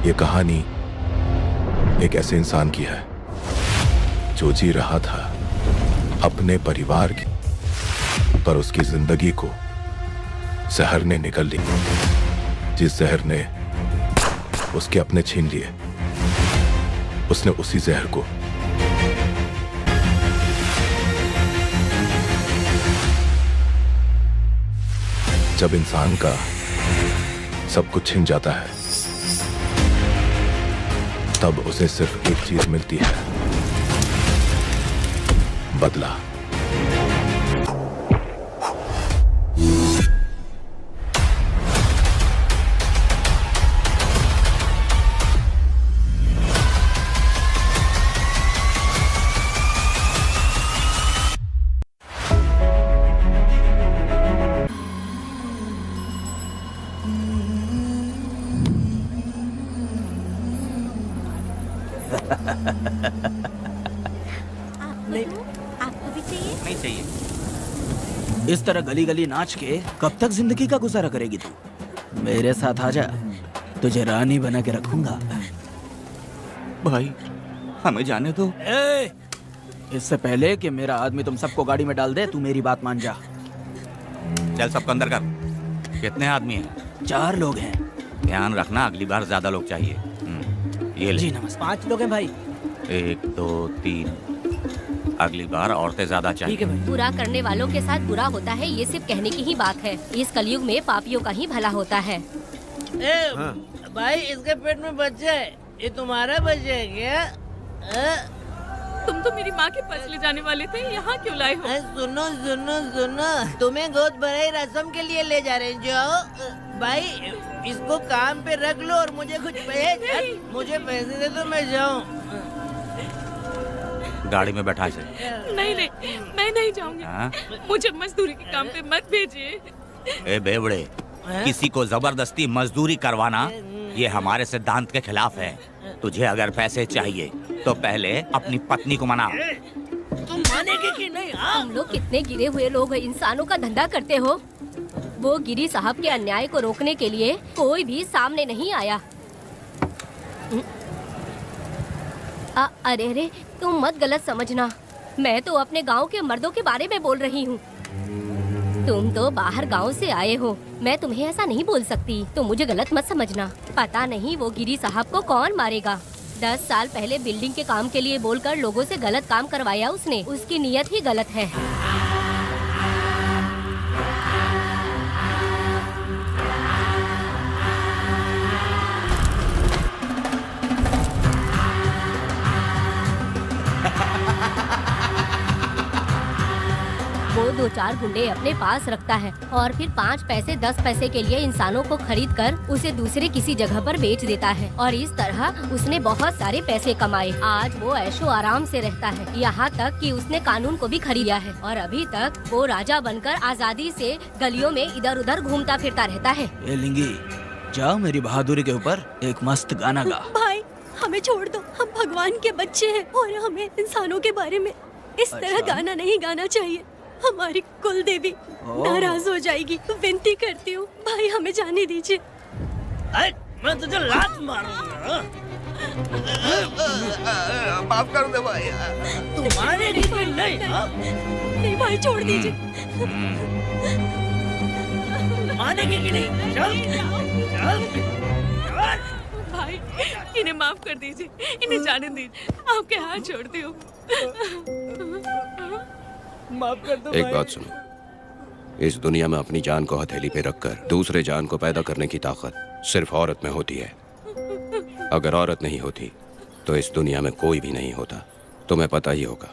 ये कहानी एक ऐसे इंसान की है जो जी रहा था अपने परिवार की, पर उसकी जिंदगी को जहर ने निगल ली। जिस जहर ने उसके अपने छीन लिए, उसने उसी जहर को जब इंसान का सब कुछ छिन जाता है, तब उसे सिर्फ एक चीज मिलती है, बदला। आपको भी चाहिए? नहीं चाहिए। इस तरह गली गली नाच के कब तक जिंदगी का गुजारा करेगी तू? मेरे साथ आजा, तुझे रानी बना के रखूंगा। भाई हमें जाने दो। इससे पहले कि मेरा आदमी तुम सबको गाड़ी में डाल दे, तू मेरी बात मान जा। चल सबको अंदर कर। कितने आदमी हैं? 4 लोग हैं। ध्यान रखना, अगली बार ज्यादा लोग चाहिए। ये ले। जी नमस्ते। 5 लोग हैं भाई। 1 2 3। अगली बार औरतें ज्यादा चाहिए। ठीक है भाई। बुरा करने वालों के साथ बुरा होता है, ये सिर्फ कहने की ही बात है। इस कलयुग में पापियों का ही भला होता है। भाई इसके पेट में बच्चा है, ये तुम्हारा बच्चा है क्या? तुम तो मेरी माँ के पास ले जाने वाले थे, यहाँ क्यों लाए हो? सुनो सुनो सुनो, तुम्हें गोद भराई रस्म के लिए ले जा रहे हैं। जाओ भाई, इसको काम पे रख लो और मुझे कुछ मुझे पैसे दे तो मैं जाऊँ। गाड़ी में बैठा इसे। नहीं नहीं, मैं नहीं जाऊंगी। हाँ? मुझे मजदूरी के काम पे मत भेजिए। ए बेवड़े, किसी को जबरदस्ती मजदूरी करवाना ये हमारे सिद्धांत के खिलाफ है। तुझे अगर पैसे चाहिए तो पहले अपनी पत्नी को मना। तुम मानेगे कि नहीं? तुम लोग कितने गिरे हुए लोग इंसानों का धंधा करते हो। वो गिरी साहब के अन्याय को रोकने के लिए कोई भी सामने नहीं आया। अरे अरे, तुम मत गलत समझना, मैं तो अपने गांव के मर्दों के बारे में बोल रही हूँ। तुम तो बाहर गांव से आए हो, मैं तुम्हें ऐसा नहीं बोल सकती, तो मुझे गलत मत समझना। पता नहीं वो गिरी साहब को कौन मारेगा। 10 साल पहले बिल्डिंग के काम के लिए बोलकर लोगों से गलत काम करवाया उसने। उसकी नीयत ही गलत है। वो 2-4 गुंडे अपने पास रखता है और फिर 5 पैसे 10 पैसे के लिए इंसानों को खरीद कर उसे दूसरे किसी जगह पर बेच देता है, और इस तरह उसने बहुत सारे पैसे कमाए। आज वो ऐशो आराम से रहता है, यहाँ तक कि उसने कानून को भी खरीद लिया है, और अभी तक वो राजा बनकर आजादी से गलियों में इधर उधर घूमता फिरता रहता है। ए लिंगी, जाओ मेरी बहादुरी के ऊपर एक मस्त गाना गा। भाई हमें छोड़ दो, हम भगवान के बच्चे हैं और हमें इंसानों के बारे में इस तरह गाना नहीं गाना चाहिए। हमारी कुल देवी नाराज हो जाएगी। विनती करती हूँ भाई, हमें जाने दीजिए। मैं तुझे लात मारूंगा। माफ कर दे भाई। तुम मारेगी कि नहीं? नहीं भाई, छोड़ दीजिए। मानेगी कि नहीं? चल चल। भाई इन्हें माफ कर दीजिए, इन्हें जाने दीजिए, आपके हाथ छोड़ती हूँ। माफ कर दो एक भाई। बात सुनो, इस दुनिया में अपनी जान को हथेली पे रखकर दूसरे जान को पैदा करने की ताकत सिर्फ औरत में होती है। अगर औरत नहीं होती तो इस दुनिया में कोई भी नहीं होता। तुम्हें पता ही होगा,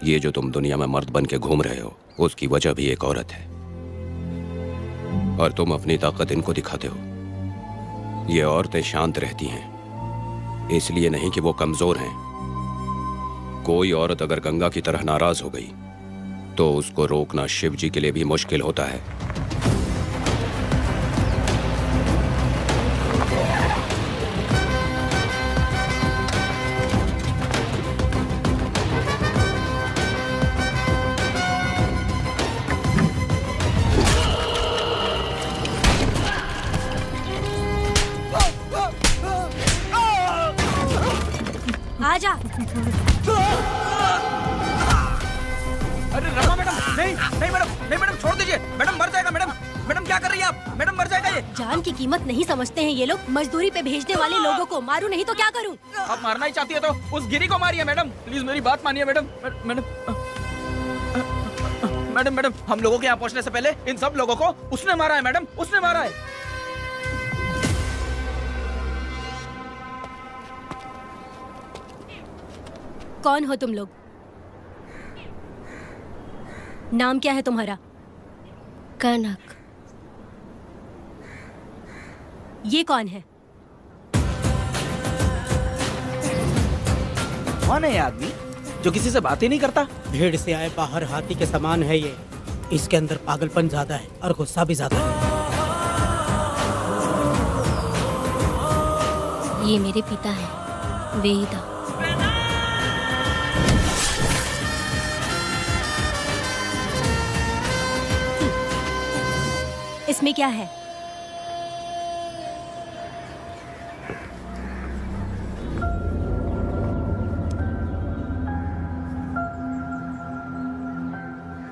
ये जो तुम दुनिया में मर्द बन के घूम रहे हो उसकी वजह भी एक औरत है, और तुम अपनी ताकत इनको दिखाते हो। ये औरतें शांत रहती हैं, इसलिए नहीं कि वो कमजोर हैं। कोई औरत अगर गंगा की तरह नाराज हो गई तो उसको रोकना शिव जी के लिए भी मुश्किल होता है। आजा। अरे रमा मैडम, नहीं नहीं मैडम, नहीं मैडम, छोड़ दीजिए मैडम, मर जाएगा मैडम। मैडम क्या कर रही है आप? मैडम मर जाएगा ये। जान की कीमत नहीं समझते हैं ये लोग। मजदूरी पे भेजने वाले लोगों को मारूं नहीं तो क्या करूं? आप मारना ही चाहती है तो उस गिरी को मारिए मैडम, प्लीज मेरी बात मानिए मैडम। मैडम मैडम मैडम, हम लोगों के यहाँ पहुँचने से पहले इन सब लोगों को उसने मारा है मैडम, उसने मारा है। कौन हो तुम लोग? नाम क्या है तुम्हारा? कनक। ये कौन है? कौन है ये आदमी जो किसी से बात ही नहीं करता? भीड़ से आए बाहर हाथी के समान है ये। इसके अंदर पागलपन ज्यादा है और गुस्सा भी ज्यादा है। ये मेरे पिता हैं, वेदा। इसमें क्या है?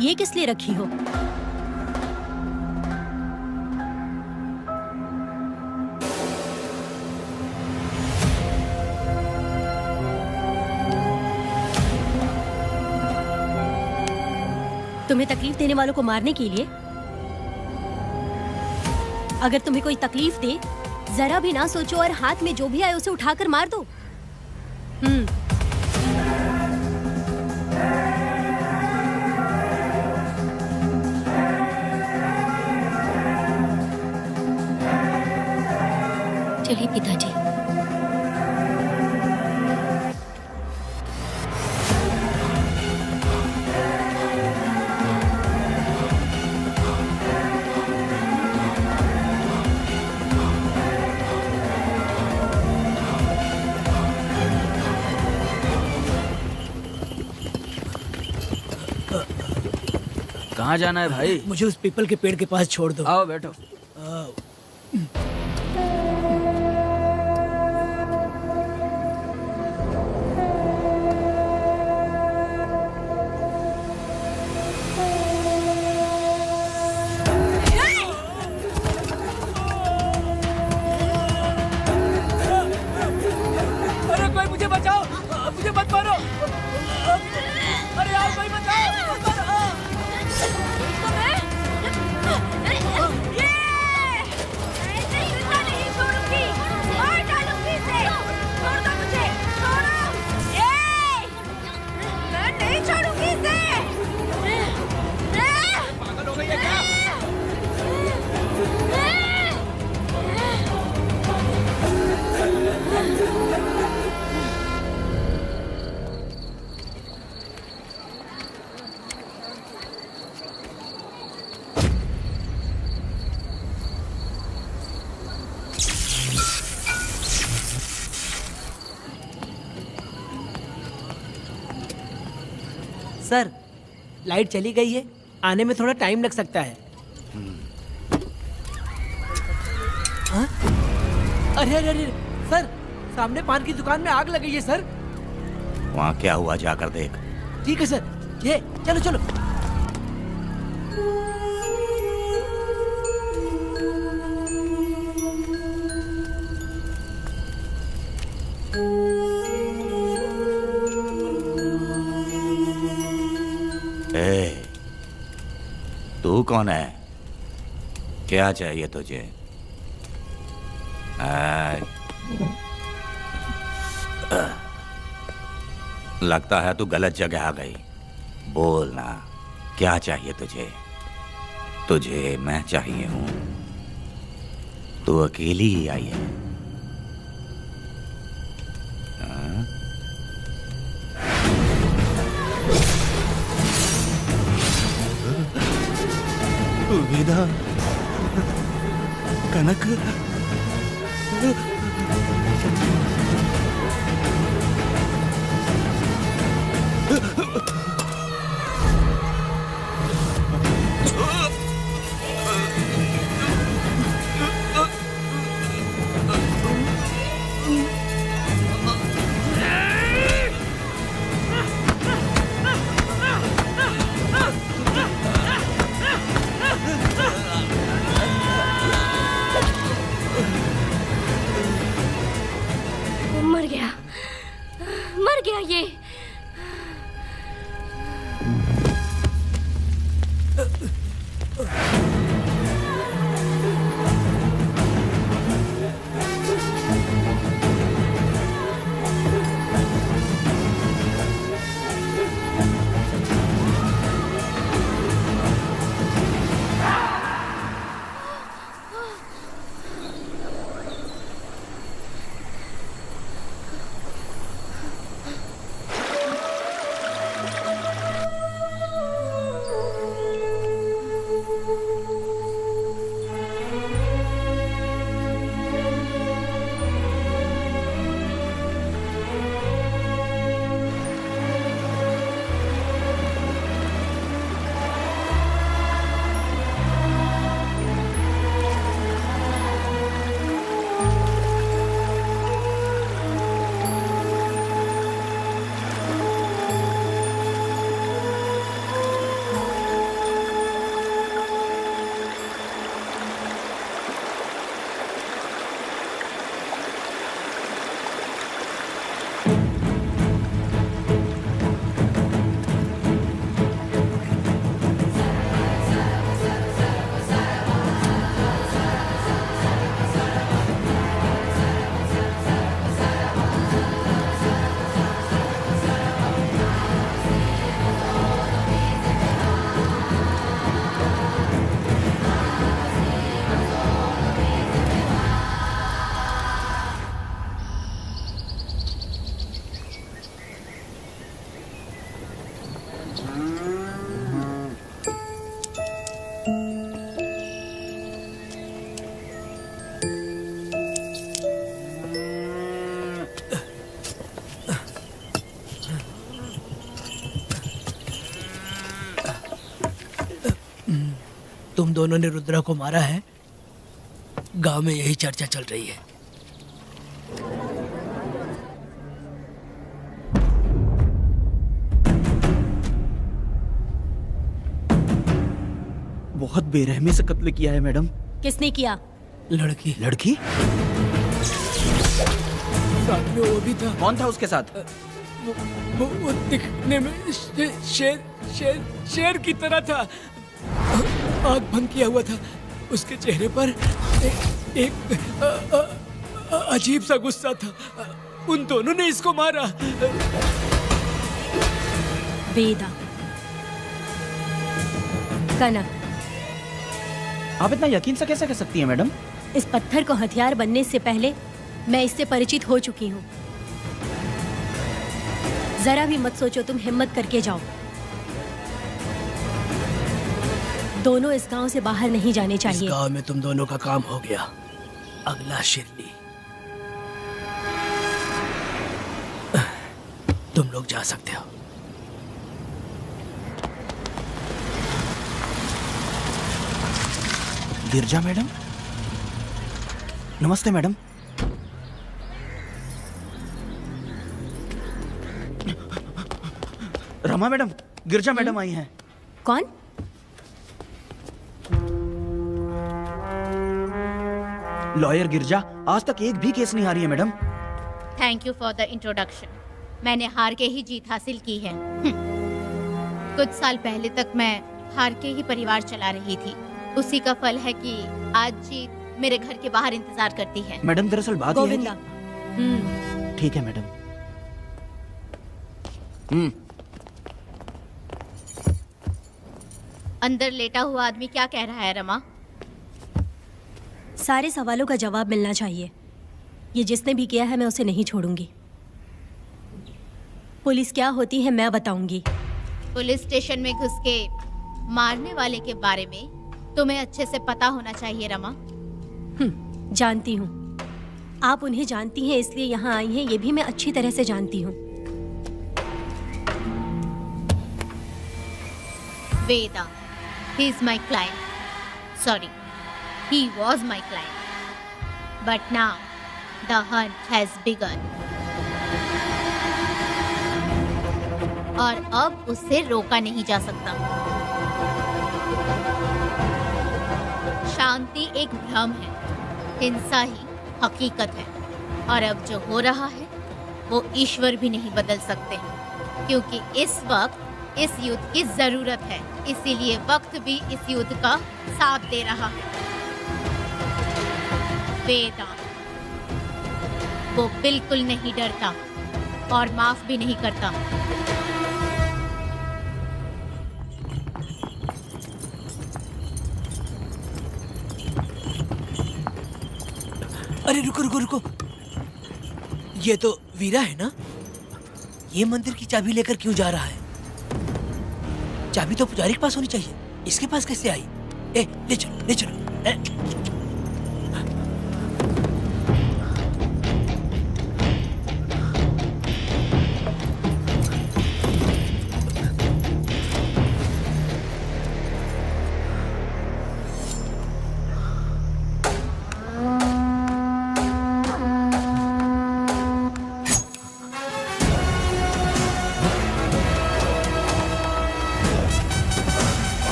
ये किस लिए रखी हो? तुम्हें तकलीफ देने वालों को मारने के लिए? अगर तुम्हें कोई तकलीफ दे, जरा भी ना सोचो और हाथ में जो भी आए उसे उठाकर मार दो। चलिए पिताजी। कहाँ जाना है भाई? मुझे उस पीपल के पेड़ के पास छोड़ दो। आओ बैठो। अरे कोई मुझे बचाओ, मुझे मत मारो। अरे यार कोई बचाओ, मत मारो। सर, लाइट चली गई है, आने में थोड़ा टाइम लग सकता है। हाँ? अरे अरे अरे सर, सामने पान की दुकान में आग लगी है सर। वहाँ क्या हुआ जाकर देख। ठीक है सर, ये चलो चलो। ए, तू कौन है? क्या चाहिए तुझे? लगता है तू गलत जगह आ गई। बोल ना, क्या चाहिए तुझे? तुझे मैं चाहिए हूं। तू अकेली ही आई है। हाँ? वेदा, कनक, मर गया, मर गया ये। तुम दोनों ने रुद्रा को मारा है। गांव में यही चर्चा चल रही है। बहुत बेरहमी से कत्ल किया है मैडम। किसने किया? लड़की। लड़की? साथ में वो भी था। कौन था उसके साथ? वो दिखने में शेर की तरह था। आँख बंद किया हुआ था। उसके चेहरे पर एक अजीब सा गुस्सा था। उन दोनों ने इसको मारा। वेदा, कनक, आप इतना यकीन से कैसे कह सकती हैं मैडम? इस पत्थर को हथियार बनने से पहले मैं इससे परिचित हो चुकी हूँ। जरा भी मत सोचो, तुम हिम्मत करके जाओ। दोनों इस गांव से बाहर नहीं जाने इस चाहिए। गांव में तुम दोनों का काम हो गया। अगला शिरली। तुम लोग जा सकते हो। गिरजा मैडम? नमस्ते मैडम। रमा मैडम, गिरजा मैडम आई हैं। कौन? लॉयर गिरजा आज तक एक भी केस नहीं हारी है madam. Thank you for the introduction. मैंने हार के ही जीत हासिल की है। कुछ साल पहले तक मैं हार के ही परिवार चला रही थी। उसी का फल है कि आज जीत मेरे घर के बाहर इंतजार करती है। मैडम दरअसल बात यह है गोविंदा। कि... ठीक है मैडम। अंदर लेटा हुआ आदमी क्या कह रहा है रमा? सारे सवालों का जवाब मिलना चाहिए। ये जिसने भी किया है मैं उसे नहीं छोड़ूंगी। पुलिस क्या होती है मैं बताऊंगी। पुलिस स्टेशन में घुस के मारने वाले के बारे में तुम्हें अच्छे से पता होना चाहिए रमा। जानती हूँ। आप उन्हें जानती हैं इसलिए यहाँ आई हैं, ये भी मैं अच्छी तरह से जानती हूँ। वेदा, he is my client. Sorry, he was my client. But now, the hunt has begun. और अब उसे रोका नहीं जा सकता। शांति एक भ्रम है, हिंसा ही हकीकत है। और अब जो हो रहा है वो ईश्वर भी नहीं बदल सकते, क्योंकि इस वक्त इस युद्ध की जरूरत है। इसीलिए वक्त भी इस युद्ध का साथ दे रहा है। वेदांत वो बिल्कुल नहीं डरता और माफ भी नहीं करता। अरे रुको रुको रुको, ये तो वीरा है ना? ये मंदिर की चाबी लेकर क्यों जा रहा है? चाबी तो पुजारी के पास होनी चाहिए, इसके पास कैसे आई? ले चलो ले चलो।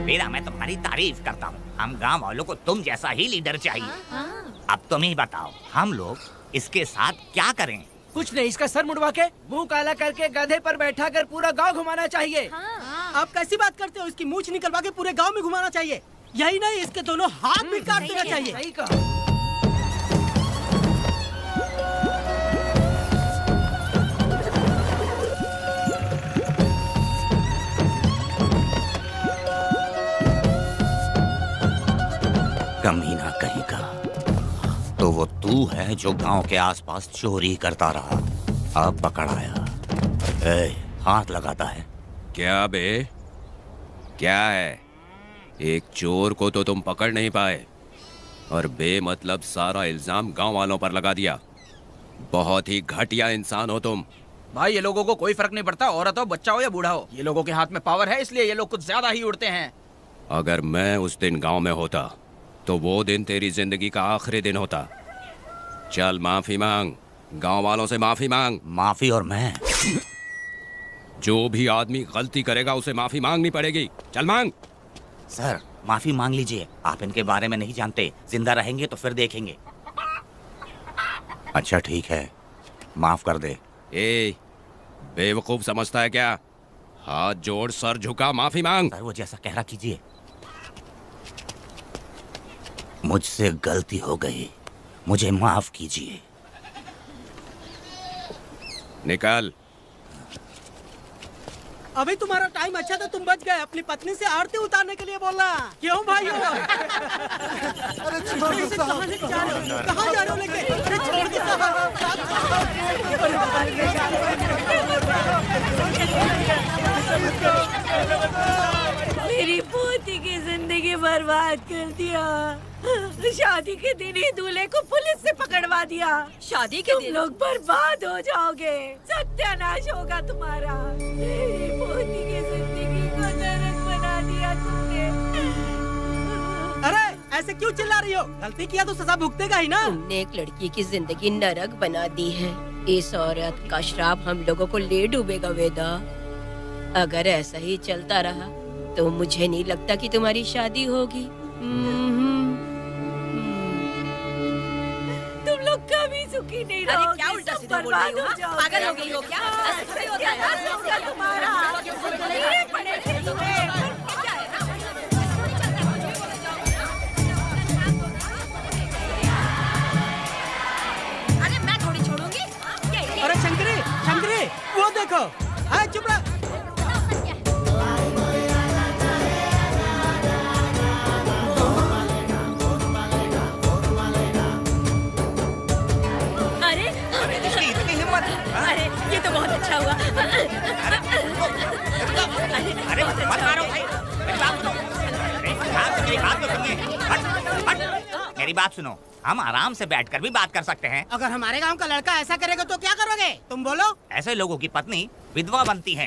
वीरा, मैं तुम्हारी तारीफ करता हूँ। हम गांव वालों को तुम जैसा ही लीडर चाहिए। अब तुम ही बताओ, हम लोग इसके साथ क्या करें? कुछ नहीं, इसका सर मुड़वा के मुंह काला करके गधे पर बैठा कर पूरा गांव घुमाना चाहिए। आप कैसी बात करते हो? इसकी मूछ निकलवा के पूरे गांव में घुमाना चाहिए। यही नहीं, इसके दोनों हाथ भी काट देना चाहिए। सही कहा। कमीना कहीं का। तो वो तू है जो गांव के आसपास चोरी करता रहा, अब पकड़ आया। हाथ लगाता है। क्या बे, क्या है? एक चोर को तो तुम पकड़ नहीं पाए और बेमतलब सारा इल्जाम गांव वालों पर लगा दिया। बहुत ही घटिया इंसान हो तुम। भाई ये लोगों को कोई फर्क नहीं पड़ता, औरत हो, बच्चा हो या बूढ़ा हो। ये लोगों के हाथ में पावर है, इसलिए ये लोग कुछ ज्यादा ही उड़ते हैं। अगर मैं उस दिन गांव में होता तो वो दिन तेरी जिंदगी का आखिरी दिन होता। चल माफी मांग, गांव वालों से माफी मांग। माफी? और मैं? जो भी आदमी गलती करेगा उसे माफी मांगनी पड़ेगी। चल मांग। सर, माफी मांग लीजिए। आप इनके बारे में नहीं जानते। जिंदा रहेंगे तो फिर देखेंगे। अच्छा ठीक है, माफ कर दे। बेवकूफ समझता है क्या? हाथ जोड़, सर झुका, माफी मांग। सर, वो जैसा कह रहा कीजिए। मुझसे गलती हो गई, मुझे माफ कीजिए। निकल। अभी तुम्हारा टाइम अच्छा था, तुम बच गए। अपनी पत्नी से आरती उतारने के लिए बोला। क्यों भाई? अरे कहाँ लेके जा रहे हो? कहाँ जा रहे हो लेके? अरे छोड़ के मेरी पोती की जिंदगी बर्बाद कर दिया। शादी के दिन ही दूल्हे को पुलिस से पकड़वा दिया। शादी के दिन लोग बर्बाद हो जाओगे, सत्यानाश होगा तुम्हारा। मेरी पोती की जिंदगी को नरक बना दिया तुमने। अरे ऐसे क्यों चिल्ला रही हो? गलती किया तो सजा भुगतेगा ही ना। तुमने एक लड़की की जिंदगी नरक बना दी है। इस औरत का श्राप हम लोगों को ले डूबेगा वेदा। अगर ऐसा ही चलता रहा तो मुझे नहीं लगता कि तुम्हारी शादी होगी। तुम लोग कभी सुखी नहीं रहोगे। क्या उल्टा सीधा बोल रही हो? पागल हो गई हो क्या? तुम्हारा अरे मैं थोड़ी छोड़ूंगी। अरे शंकरी, शंकरी, वो देखो। हाँ चुप रह। अरे ये तो बहुत अच्छा हुआ। मेरी बात सुनो, हम आराम से बैठकर भी बात कर सकते हैं। अगर हमारे गांव का लड़का ऐसा करेगा तो क्या करोगे तुम बोलो? ऐसे लोगों की पत्नी विधवा बनती है।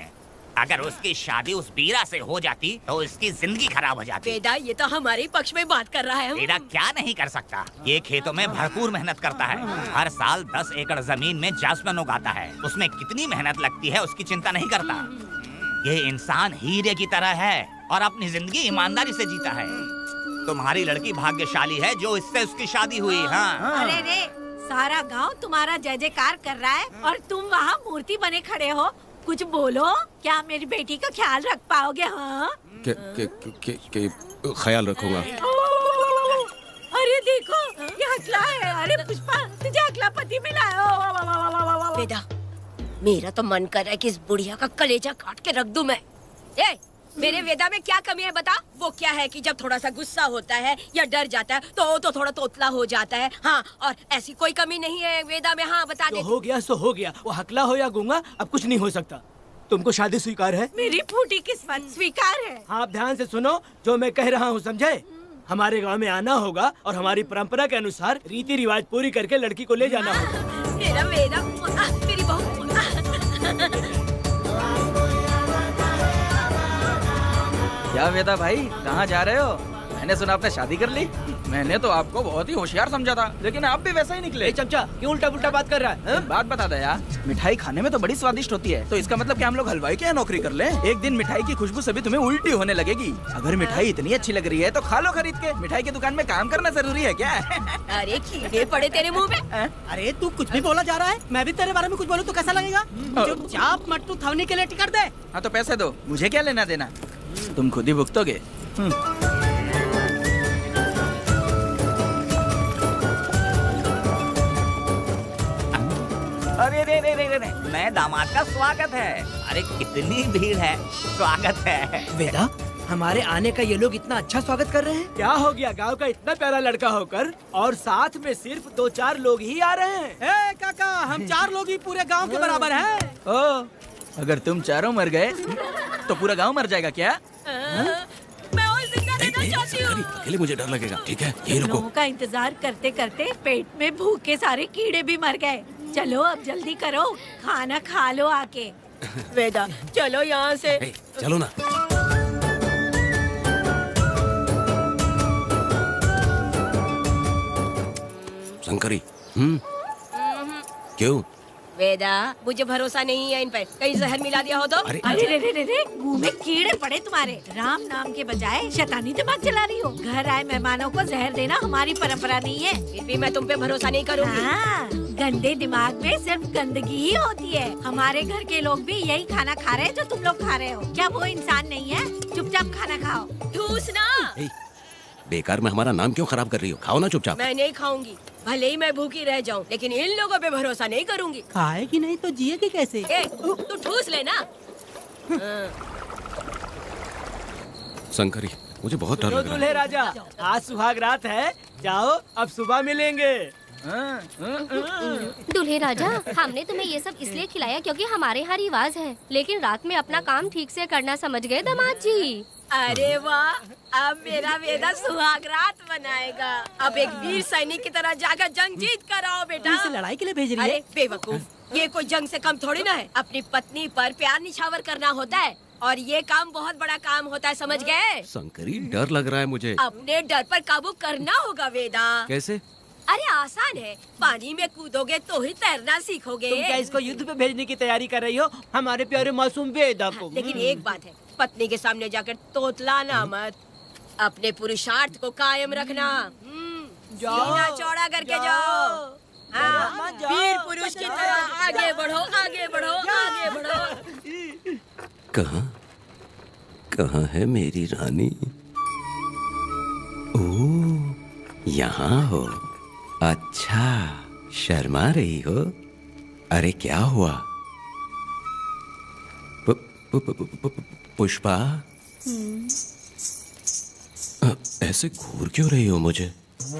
अगर उसकी शादी उस बीरा से हो जाती तो उसकी जिंदगी खराब हो जाती। वेदा, ये तो हमारे पक्ष में बात कर रहा है। बीरा क्या नहीं कर सकता। ये खेतों में भरपूर मेहनत करता है। हर साल 10 एकड़ जमीन में जासमन उगाता है। उसमें कितनी मेहनत लगती है उसकी चिंता नहीं करता। ये इंसान हीरे की तरह है और अपनी जिंदगी ईमानदारी से जीता है। तुम्हारी लड़की भाग्यशाली है जो इससे उसकी शादी हुई। हाँ अरे रे, सारा गांव तुम्हारा जय जयकार कर रहा है और तुम वहाँ मूर्ति बने खड़े हो। कुछ बोलो, क्या मेरी बेटी का ख्याल रख पाओगे? हाँ, के ख्याल रखूंगा। अरे देखो, ये हकला है। अरे पुष्पा, तुझे हकला पति मिला है। वेदा, मेरा तो मन कर रहा है कि इस बुढ़िया का कलेजा काट के रख दूं मैं। ए, मेरे वेदा में क्या कमी है बता? वो क्या है कि जब थोड़ा सा गुस्सा होता है या डर जाता है तो थोड़ा तोतला हो जाता है। हाँ, और ऐसी कोई कमी नहीं है वेदा में। हाँ बता दे। तो हो गया सो हो गया, वो हकला हो या गूंगा अब कुछ नहीं हो सकता। तुमको शादी स्वीकार है? मेरी फूटी किस्मत स्वीकार है। हाँ, आप ध्यान से सुनो जो मैं कह रहा हूँ, समझे? हमारे गांव में आना होगा और हमारी परंपरा के अनुसार रीति रिवाज पूरी करके लड़की को ले जाना होगा। मेरा वेदा, मेरी बहू। क्या वेदा भाई, कहाँ जा रहे हो? मैंने सुना आपने शादी कर ली। मैंने तो आपको बहुत ही होशियार समझा था, लेकिन आप भी वैसा ही निकले। ए चमचा, क्यों उल्टा पुल्टा बात कर रहा है? एक बात बता दे यार, मिठाई खाने में तो बड़ी स्वादिष्ट होती है, तो इसका मतलब कि हम लोग हलवाई के यहाँ नौकरी कर लें? एक दिन मिठाई की खुशबू से भी तुम्हें उल्टी होने लगेगी। अगर मिठाई इतनी अच्छी लग रही है तो खा लो खरीद के। मिठाई की दुकान में काम करना जरूरी है क्या? अरे कीड़े पड़े तेरे मुंह में। अरे तू कुछ भी बोला जा रहा है। मैं भी तेरे बारे में कुछ बोलूं तो कैसा लगेगा? चुपचाप मट्टू थवनी के लिए टिकट दे। हाँ तो पैसे दो, मुझे क्या लेना देना, तुम खुद ही भुगतोगे। अरे रे रे रे रे रे, मैं दामाद का स्वागत है। अरे कितनी भीड़ है, स्वागत है। वेदा, हमारे आने का ये लोग इतना अच्छा स्वागत कर रहे हैं। क्या हो गया, गांव का इतना प्यारा लड़का होकर और साथ में सिर्फ 2-4 लोग ही आ रहे हैं। ए काका, हम 4 लोग ही पूरे गांव के बराबर हैं। ओ, अगर तुम चारों मर गए तो पूरा गांव मर जाएगा क्या? मैं और जिंदा रहना चाहती हूँ। अकेले मुझे डर लगेगा। ठीक है, ये रुको। लोगों का इंतजार करते करते पेट में भूखे सारे कीड़े भी मर गए। चलो अब जल्दी करो, खाना खा लो आके। वेदा, चलो यहाँ से। ए, चलो ना। शंकरी, क्यों? वेदा, मुझे भरोसा नहीं है इन पर, कहीं जहर मिला दिया हो तो। अरे अरे रे रे रे रे, मुंह में कीड़े पड़े तुम्हारे। राम नाम के बजाय शैतानी दिमाग चला रही हो। घर आए मेहमानों को जहर देना हमारी परंपरा नहीं है। फिर भी मैं तुम पे भरोसा नहीं करूंगी। हाँ, गंदे दिमाग में सिर्फ गंदगी ही होती है। हमारे घर के लोग भी यही खाना खा रहे हैं जो तुम लोग खा रहे हो। क्या वो इंसान नहीं है? चुपचाप खाना खाओ। ठूस ना। ए, बेकार में हमारा नाम क्यों खराब कर रही हो? खाओ ना चुपचाप। मैं नहीं खाऊंगी, भले ही मैं भूखी रह जाऊं, लेकिन इन लोगों पे भरोसा नहीं करूंगी। खाएगी नहीं तो जिएगी कैसे? ए, तू ठूस लेना। शंकरी, मुझे बहुत डर लो लग रहा दूल्हे है। राजा, आज सुहाग रात है, जाओ अब सुबह मिलेंगे। दूल्हे राजा, हमने तुम्हें ये सब इसलिए खिलाया क्योंकि हमारे यहाँ रिवाज है, लेकिन रात में अपना काम ठीक से करना समझ गए दामाद जी। अरे वाह, अब मेरा वेदा सुहाग रात मनाएगा। अब एक वीर सैनिक की तरह जाकर जंग जीत कर आओ बेटा। इसे लड़ाई के लिए भेज रही है? अरे बेवकूफ, ये कोई जंग से कम थोड़ी ना है। अपनी पत्नी पर प्यार निछावर करना होता है और ये काम बहुत बड़ा काम होता है, समझ गए? शंकरी, डर लग रहा है मुझे। अपने डर पर काबू करना होगा वेदा। कैसे? अरे आसान है, पानी में कूदोगे तो ही तैरना सीखोगे। तुम क्या इसको युद्ध पे भेजने की तैयारी कर रही हो, हमारे प्यारे मासूम वेदा को? लेकिन एक बात है, पत्नी के सामने जाकर तोतलाना मत, अपने पुरुषार्थ को कायम रखना। सीना चौड़ा करके जाओ। हाँ, वीर पुरुष की तरह आगे बढ़ो, आगे बढ़ो, आगे बढ़ो। कहाँ है मेरी रानी? ओह, यहाँ हो। अच्छा, शर्मा रही हो? अरे क्या हुआ? पुष्पा, ऐसे घूर क्यों रही हो मुझे?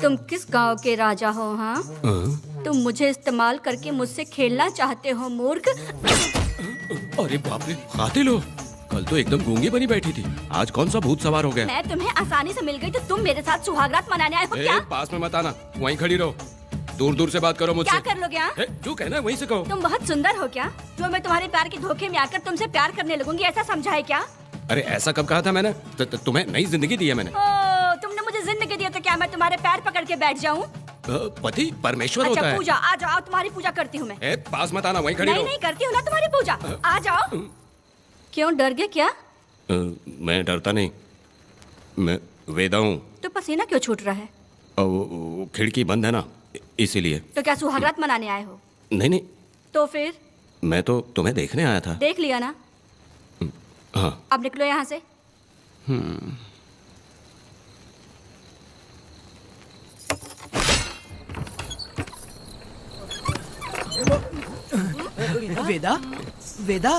तुम किस गांव के राजा हो? हाँ, तुम मुझे इस्तेमाल करके मुझसे खेलना चाहते हो मूर्ख। अरे बाप रे, कातिल हो? कल तो एकदम गूंगी बनी बैठी थी, आज कौन सा भूत सवार हो गया? मैं तुम्हें आसानी से मिल गई तो तुम मेरे साथ सुहागरात मनाने आए हो ए, क्या? पास में मत आना, वहीं खड़ी रहो, दूर दूर से बात करो मुझसे। क्या कर लोगे हाँ? ए, जो कहना है वहीं से कहो। तुम बहुत सुंदर हो क्या जो मैं तुम्हारे प्यार के धोखे में आकर तुमसे प्यार करने लगूंगी, ऐसा समझा है क्या? अरे ऐसा कब कहा था मैंने? तुम्हें नई जिंदगी दी है मैंने। ओ, तुमने मुझे जिंदगी दी है तो क्या मैं तुम्हारे पैर पकड़ के बैठ जाऊं? पति परमेश्वर अच्छा होता है। पूजा, आ जाओ, तुम्हारी पूजा करती हूँ मैं। ए, पास मत आना, वहीं खड़ी रहो। नहीं करती हूँ ना तुम्हारी पूजा, आ जाओ। क्यों डर गए क्या? मैं डरता नहीं, मैं वेदा हूँ। तो पसीना क्यों छूट रहा है? वो खिड़की बंद है ना, इसीलिए। तो क्या सुहागरात मनाने आए हो? नहीं नहीं, तो फिर मैं तो तुम्हें देखने आया था। देख लिया ना, हाँ। अब निकलो यहाँ से। वेदा, वेदा,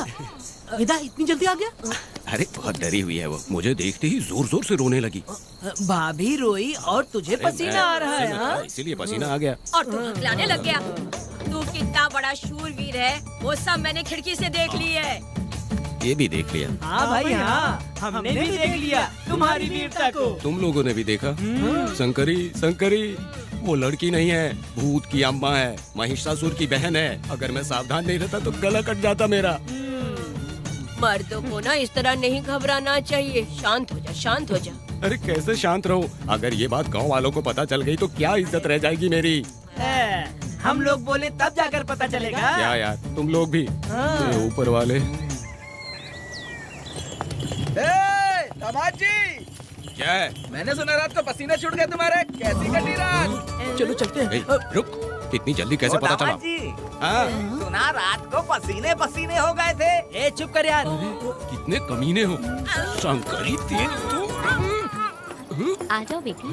वेदा इतनी जल्दी आ गया? अरे बहुत डरी हुई है वो, मुझे देखते ही जोर जोर से रोने लगी। भाभी रोई और तुझे पसीना आ रहा है हाँ? इसीलिए पसीना आ गया। और तू हकलाने लग गया। तू कितना बड़ा शूरवीर है, वो सब मैंने खिड़की से देख ली है। ये भी देख लिया। हाँ भाई हाँ, हमने भी देख लिया तुम्हारी वीरता को। तुम लोगों ने भी देखा? शंकरी, शंकरी वो लड़की नहीं है, भूत की अम्मा है, महिषासुर की बहन है। अगर मैं सावधान नहीं रहता तो गला कट जाता मेरा। मर्दों को ना इस तरह नहीं घबराना चाहिए। शांत हो जा, शांत हो जा। अरे कैसे शांत रहूं? अगर ये बात गांव वालों को पता चल गई तो क्या इज्जत रह जाएगी मेरी? हम लोग बोले तब जाकर पता चलेगा। क्या यार, तुम लोग भी ये ऊपर वाले। दामाद जी, क्या है? मैंने सुना रात को पसीने छूट गए तुम्हारे, कैसी कटी रात? चलो चलते हैं। ए, रुक, इतनी जल्दी कैसे पता चला? हाँ? सुना रात को पसीने पसीने हो गए थे। ए चुप कर यार। कितने कमीने हो शंकरी, तेरी तो। आ जाओ बेटी।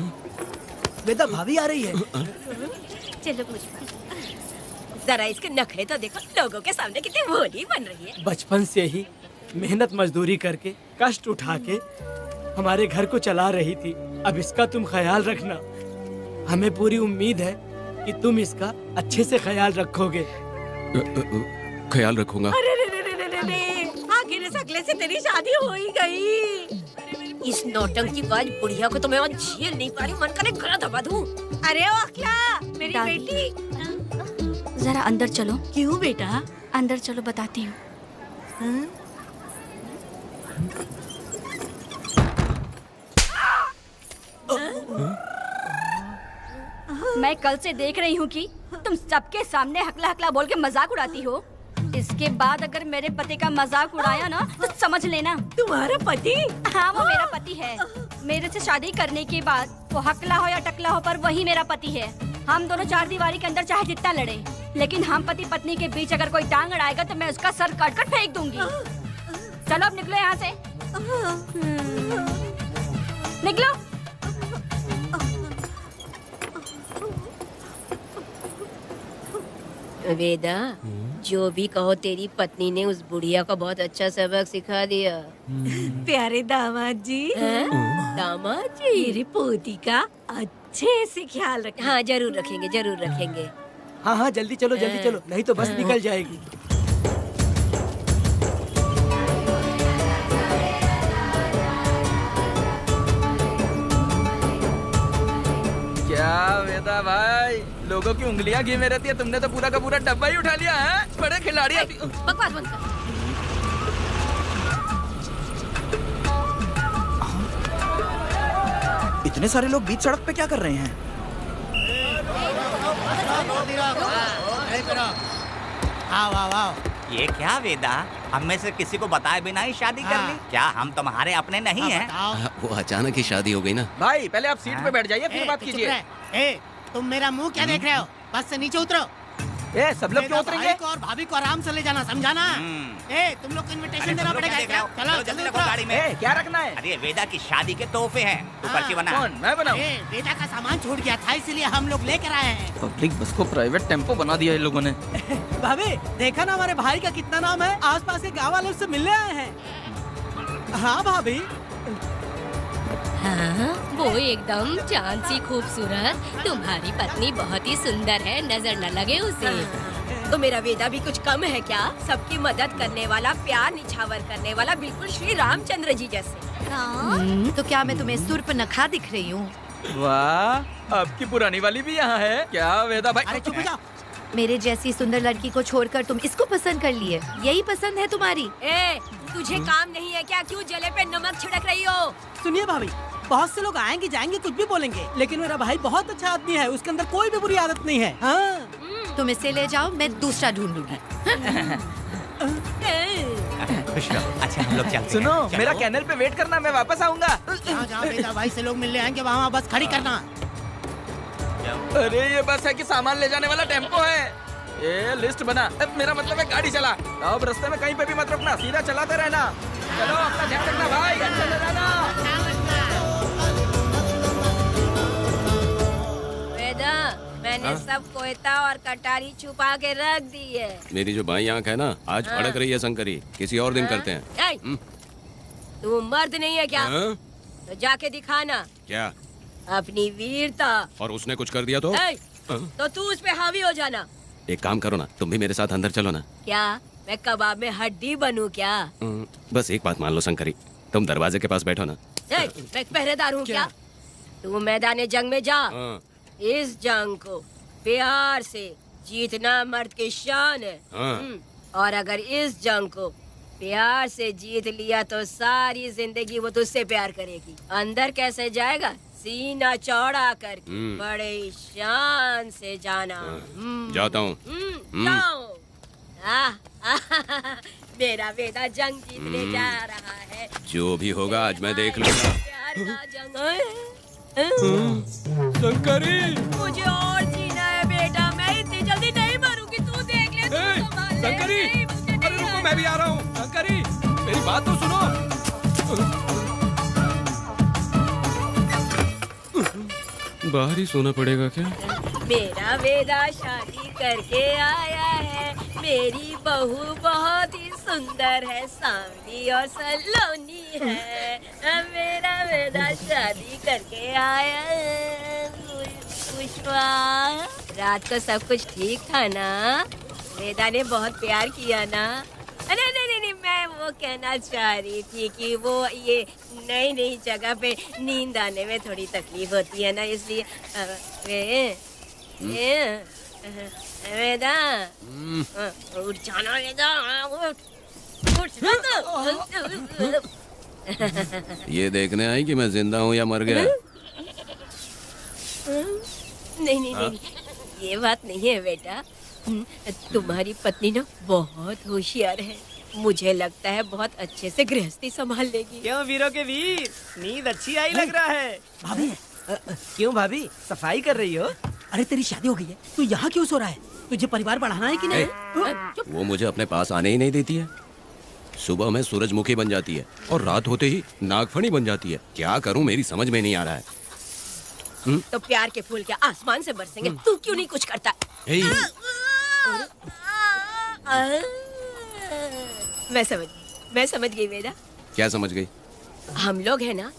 वेदा भाभी आ रही है। चलो मुझे। जरा इसके नखरे तो देखो, लोगों के सामने कितनी भोली बन रही है। बचपन से ही मेहनत मजदूरी करके कष्ट उठा के हमारे घर को चला रही थी। अब इसका तुम ख्याल रखना। हमें पूरी उम्मीद है कि तुम इसका अच्छे से ख्याल रखोगे। ख्याल रखूंगा। अरे रे रे रे रे रे, आखिर इस अगले से तेरी शादी हो ही गई। इस नौटंकी बाज बुढ़िया को तो मैं आज झेल नहीं पा रही, मन करे गला दबा दूं। अरे ओ अखला, मेरी दादी। बेटी। जरा अंदर चलो। क्यों बेटा? अंदर चलो, बताती हूँ। मैं कल से देख रही हूँ कि तुम सबके सामने हकला हकला बोल के मजाक उड़ाती हो। इसके बाद अगर मेरे पति का मजाक उड़ाया ना तो समझ लेना। तुम्हारा पति? हाँ वो मेरा पति है। मेरे से शादी करने के बाद वो हकला हो या टकला हो पर वही मेरा पति है। हम दोनों चार दीवारी के अंदर चाहे जितना लड़े, लेकिन हम पति पत्नी के बीच अगर कोई टांग अड़ाएगा तो मैं उसका सर काट कर फेंक दूंगी। चलो अब निकलो यहाँ से। निकलो। वेदा, जो भी कहो तेरी पत्नी ने उस बुढ़िया को बहुत अच्छा सबक सिखा दिया। प्यारे दामाद जी। दामाद जी, मेरी पोती का अच्छे से ख्याल रखें। हाँ जरूर रखेंगे, जरूर रखेंगे। हाँ हाँ जल्दी चलो, जल्दी चलो, नहीं तो बस निकल जाएगी। क्या वेदा भाई, लोगों की उंगलियां घी में रहती है, तुमने तो पूरा का पूरा डब्बा ही उठा लिया है। बड़े खिलाड़ी। बकवास बंद कर। इतने सारे लोग बीच सड़क पे क्या कर रहे हैं? ये क्या वेदा, हम में से किसी को बताए बिना ही शादी कर ली? क्या हम तुम्हारे अपने नहीं हैं? वो अचानक ही शादी हो गई ना। भाई पहले आप सीट पे बैठ जाइए, फिर बात कीजिए। तुम मेरा मुंह क्या देख रहे हो? बस से नीचे उतरो। ए सब लोग क्यों उतरेंगे? और भाभी को आराम से ले जाना, समझाना? तुम लोग को इनविटेशन देना पड़ेगा। चलो जल्दी उतरो। गाड़ी में। ए क्या रखना है? अरे वेदा की शादी के तोहफे हैं, तू पर्ची बना। कौन, मैं बनाऊं? बेटा का सामान छूट गया था, इसीलिए हम लोग लेकर आए हैं। पब्लिक बस को प्राइवेट टेम्पो बना दिया इन लोगों ने। भाभी देखा ना हमारे भाई का कितना नाम है, आसपास के गाँव वालों से मिलने आए हैं। हाँ भाभी। हाँ, वो एकदम चांद सी खूबसूरत। तुम्हारी पत्नी बहुत ही सुंदर है, नजर न लगे उसे। तो मेरा वेदा भी कुछ कम है क्या? सबकी मदद करने वाला, प्यार निछावर करने वाला, बिल्कुल श्री रामचंद्र जी जैसे। तो क्या मैं तुम्हें सुर्पनखा दिख रही हूँ? वाह, आपकी पुरानी वाली भी यहाँ है क्या वेदा भाई? अरे चुप हो जाओ। मेरे जैसी सुंदर लड़की को छोड़कर तुम इसको पसंद कर लिए, यही पसंद है तुम्हारी? ए, तुझे काम नहीं है क्या? क्यों जले पे नमक छिड़क रही हो? सुनिए भाभी, बहुत से लोग आएंगे जाएंगे कुछ भी बोलेंगे, लेकिन मेरा भाई बहुत अच्छा आदमी है, उसके अंदर कोई भी बुरी आदत नहीं है। हाँ। तुम इसे ले जाओ, मैं दूसरा ढूंढ लूंगी। खुश रहो। अच्छा हम लोग चलते हैं। सुनो, चलो। मेरा कैनल पे वेट करना, मैं वापस आऊंगा। जहाँ वेदा भाई से लोग मिलने आएंगे वहाँ बस खड़ी करना। अरे ये बस है कि सामान ले जाने वाला टेम्पो है। ये लिस्ट बना, अब मेरा मतलब है गाड़ी चला। अब रास्ते में कहीं पे भी मत रुकना, सीधा चलाते रहना। चलो अपना ध्यान रखना भाई, अच्छा से रहना। वेदा, मैंने सब कोयता और कटारी छुपा के रख दी है। मेरी जो बाई आंख है ना, आज फड़क रही है शंकरी। किसी और दिन करते हैं। ए, तू मर्द नहीं है क्या? हाँ? तो जाके दिखाना क्या? अपनी वीरता। और उसने कुछ कर दिया तो? ए, हाँ? तो तू उस पे हावी हो जाना। एक काम करो ना, तुम भी मेरे साथ अंदर चलो ना। क्या मैं कबाब में हड्डी बनूं क्या? बस एक बात मान लो शंकरी, तुम दरवाजे के पास बैठो ना। ए, मैं पहरेदार हूँ क्या? तू मैदान जंग में जा। हाँ। इस जंग को प्यार से जीतना मर्द की शान है। हाँ। और अगर इस जंग को प्यार से जीत लिया तो सारी जिंदगी वो तुझसे प्यार करेगी। अंदर कैसे जाएगा? सीना चौड़ा करके बड़े शान से जाना। जाता हूँ। जाओ। मेरा बेटा जंग जीतने जा रहा है। जो भी होगा आज मैं देख लूंगा। प्यार का जंग। शंकरी, मुझे और जीना है बेटा, मैं इतनी जल्दी नहीं मरूंगी। तू देख ले, तू संभाल ले। शंकरी, नहीं, मुझे नहीं रुको, मैं भी आ रहा हूँ। शंकरी, मेरी बात तो सुनो। बाहर ही सोना पड़ेगा क्या? मेरा वेदा शादी करके आया है। मेरी बहू बहुत ही सुंदर है, सांवली और सलोनी है। मेरा वेदा शादी करके आया है। पुष्पा, रात को सब कुछ ठीक था ना? वेदा ने बहुत प्यार किया ना? नहीं नहीं नहीं, मैं वो कहना चाह रही थी कि वो ये नई नई जगह पे नींद आने में थोड़ी तकलीफ होती है ना, इसलिए वेदा उठ जाना, वेदा उठ ना तो। ये देखने आई कि मैं जिंदा हूँ या मर गया? नहीं नहीं नहीं, ये बात नहीं है बेटा। तुम्हारी पत्नी ना बहुत होशियार है, मुझे लगता है बहुत अच्छे से गृहस्थी संभाल लेगी। क्यों वीरों के वीर, नींद अच्छी आई लग रहा है। भाभी, क्यों भाभी, सफाई कर रही हो? अरे तेरी शादी हो गई है, तू यहाँ क्यों सो रहा है? तुझे परिवार बढ़ाना है कि नहीं? वो मुझे अपने पास आने ही नहीं देती है। सुबह में सूरजमुखी बन जाती है और रात होते ही नागफनी बन जाती है। क्या करूं, मेरी समझ में नहीं आ रहा है। तो प्यार के फूल क्या आसमान से बरसेंगे? तू क्यों नहीं कुछ करता? मैं समझ गई वेदा। क्या समझ गई? हम लोग है ना,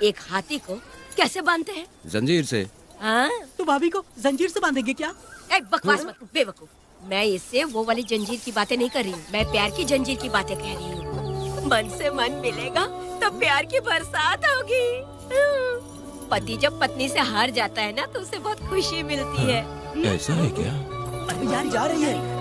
एक हाथी को कैसे बांधते हैं? जंजीर से। हाँ? तू भाभी को जंजीर से बांधेंगे क्या? बकवास मत कर, बेवकूफ। मैं इससे वो वाली जंजीर की बातें नहीं कर रही हूँ, मैं प्यार की जंजीर की बातें कह रही हूँ। मन से मन मिलेगा तो प्यार की बरसात होगी। पति जब पत्नी से हार जाता है ना तो उसे बहुत खुशी मिलती है। ऐसा है क्या? अरे यार जा रही है।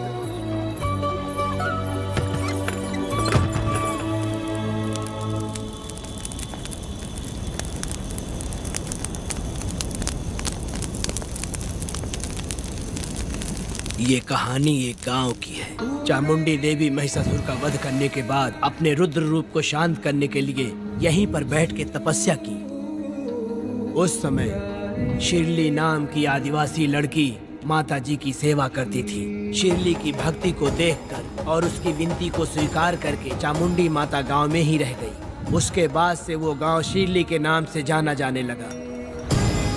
ये कहानी एक गांव की है। चामुंडी देवी महिषासुर का वध करने के बाद अपने रुद्र रूप को शांत करने के लिए यहीं पर बैठ के तपस्या की। उस समय शिरली नाम की आदिवासी लड़की माता जी की सेवा करती थी। शिरली की भक्ति को देखकर और उसकी विनती को स्वीकार करके चामुंडी माता गांव में ही रह गई। उसके बाद से वो गांव शिरली के नाम से जाना जाने लगा।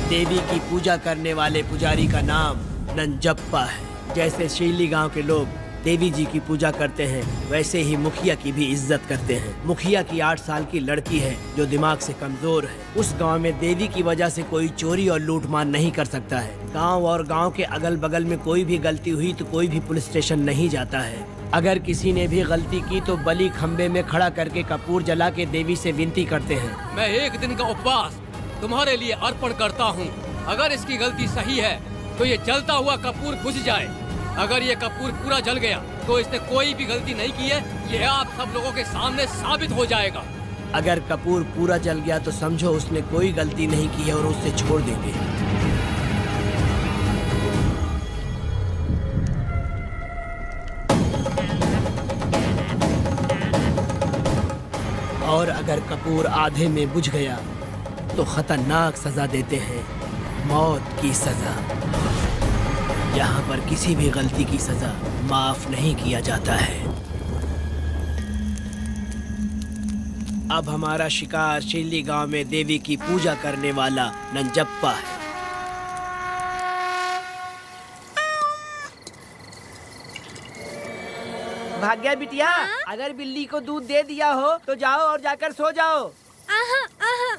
देवी की पूजा करने वाले पुजारी का नाम नंजप्पा है। जैसे शिरली गांव के लोग देवी जी की पूजा करते हैं वैसे ही मुखिया की भी इज्जत करते हैं। मुखिया की 8 साल की लड़की है जो दिमाग से कमजोर है। उस गांव में देवी की वजह से कोई चोरी और लूटमार नहीं कर सकता है। गांव और गांव के अगल बगल में कोई भी गलती हुई तो कोई भी पुलिस स्टेशन नहीं जाता है। अगर किसी ने भी गलती की तो बलि खम्बे में खड़ा करके कपूर जला के देवी से विनती करते हैं। मैं 1 दिन का उपवास तुम्हारे लिए अर्पण करता हूँ। अगर इसकी गलती सही है तो ये जलता हुआ कपूर बुझ जाए। अगर ये कपूर पूरा जल गया तो इसने कोई भी गलती नहीं की है, ये आप सब लोगों के सामने साबित हो जाएगा। अगर कपूर पूरा जल गया तो समझो उसने कोई गलती नहीं की है और उसे छोड़ देंगे। और अगर कपूर आधे में बुझ गया तो खतरनाक सजा देते हैं, मौत की सजा। यहाँ पर किसी भी गलती की सजा माफ नहीं किया जाता है। अब हमारा शिकार शिल्ली गांव में देवी की पूजा करने वाला नंजप्पा है। भाग्या बिटिया, अगर बिल्ली को दूध दे दिया हो तो जाओ और जाकर सो जाओ। आहा, आहा।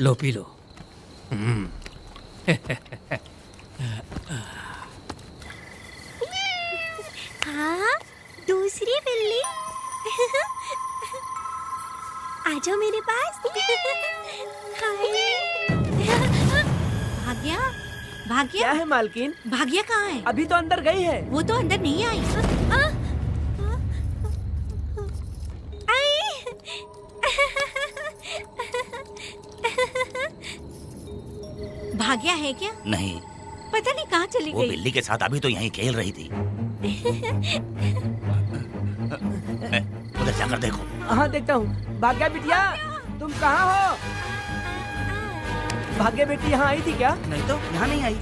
लो पी लो। हाँ, दूसरी बिल्ली। आ जाओ मेरे पास। भाग्या, भाग्या क्या है मालकिन? भाग्या कहाँ है? अभी तो अंदर गई है। वो तो अंदर नहीं आई। भाग्या है क्या? नहीं, पता नहीं कहाँ चली वो गई। बिल्ली के साथ अभी तो यहीं खेल रही थी। उधर जाकर देखो। हाँ देखता हूँ। भाग्या बिटिया, तुम कहाँ हो? भाग्या बेटी यहाँ आई थी क्या? नहीं तो यहाँ नहीं आई।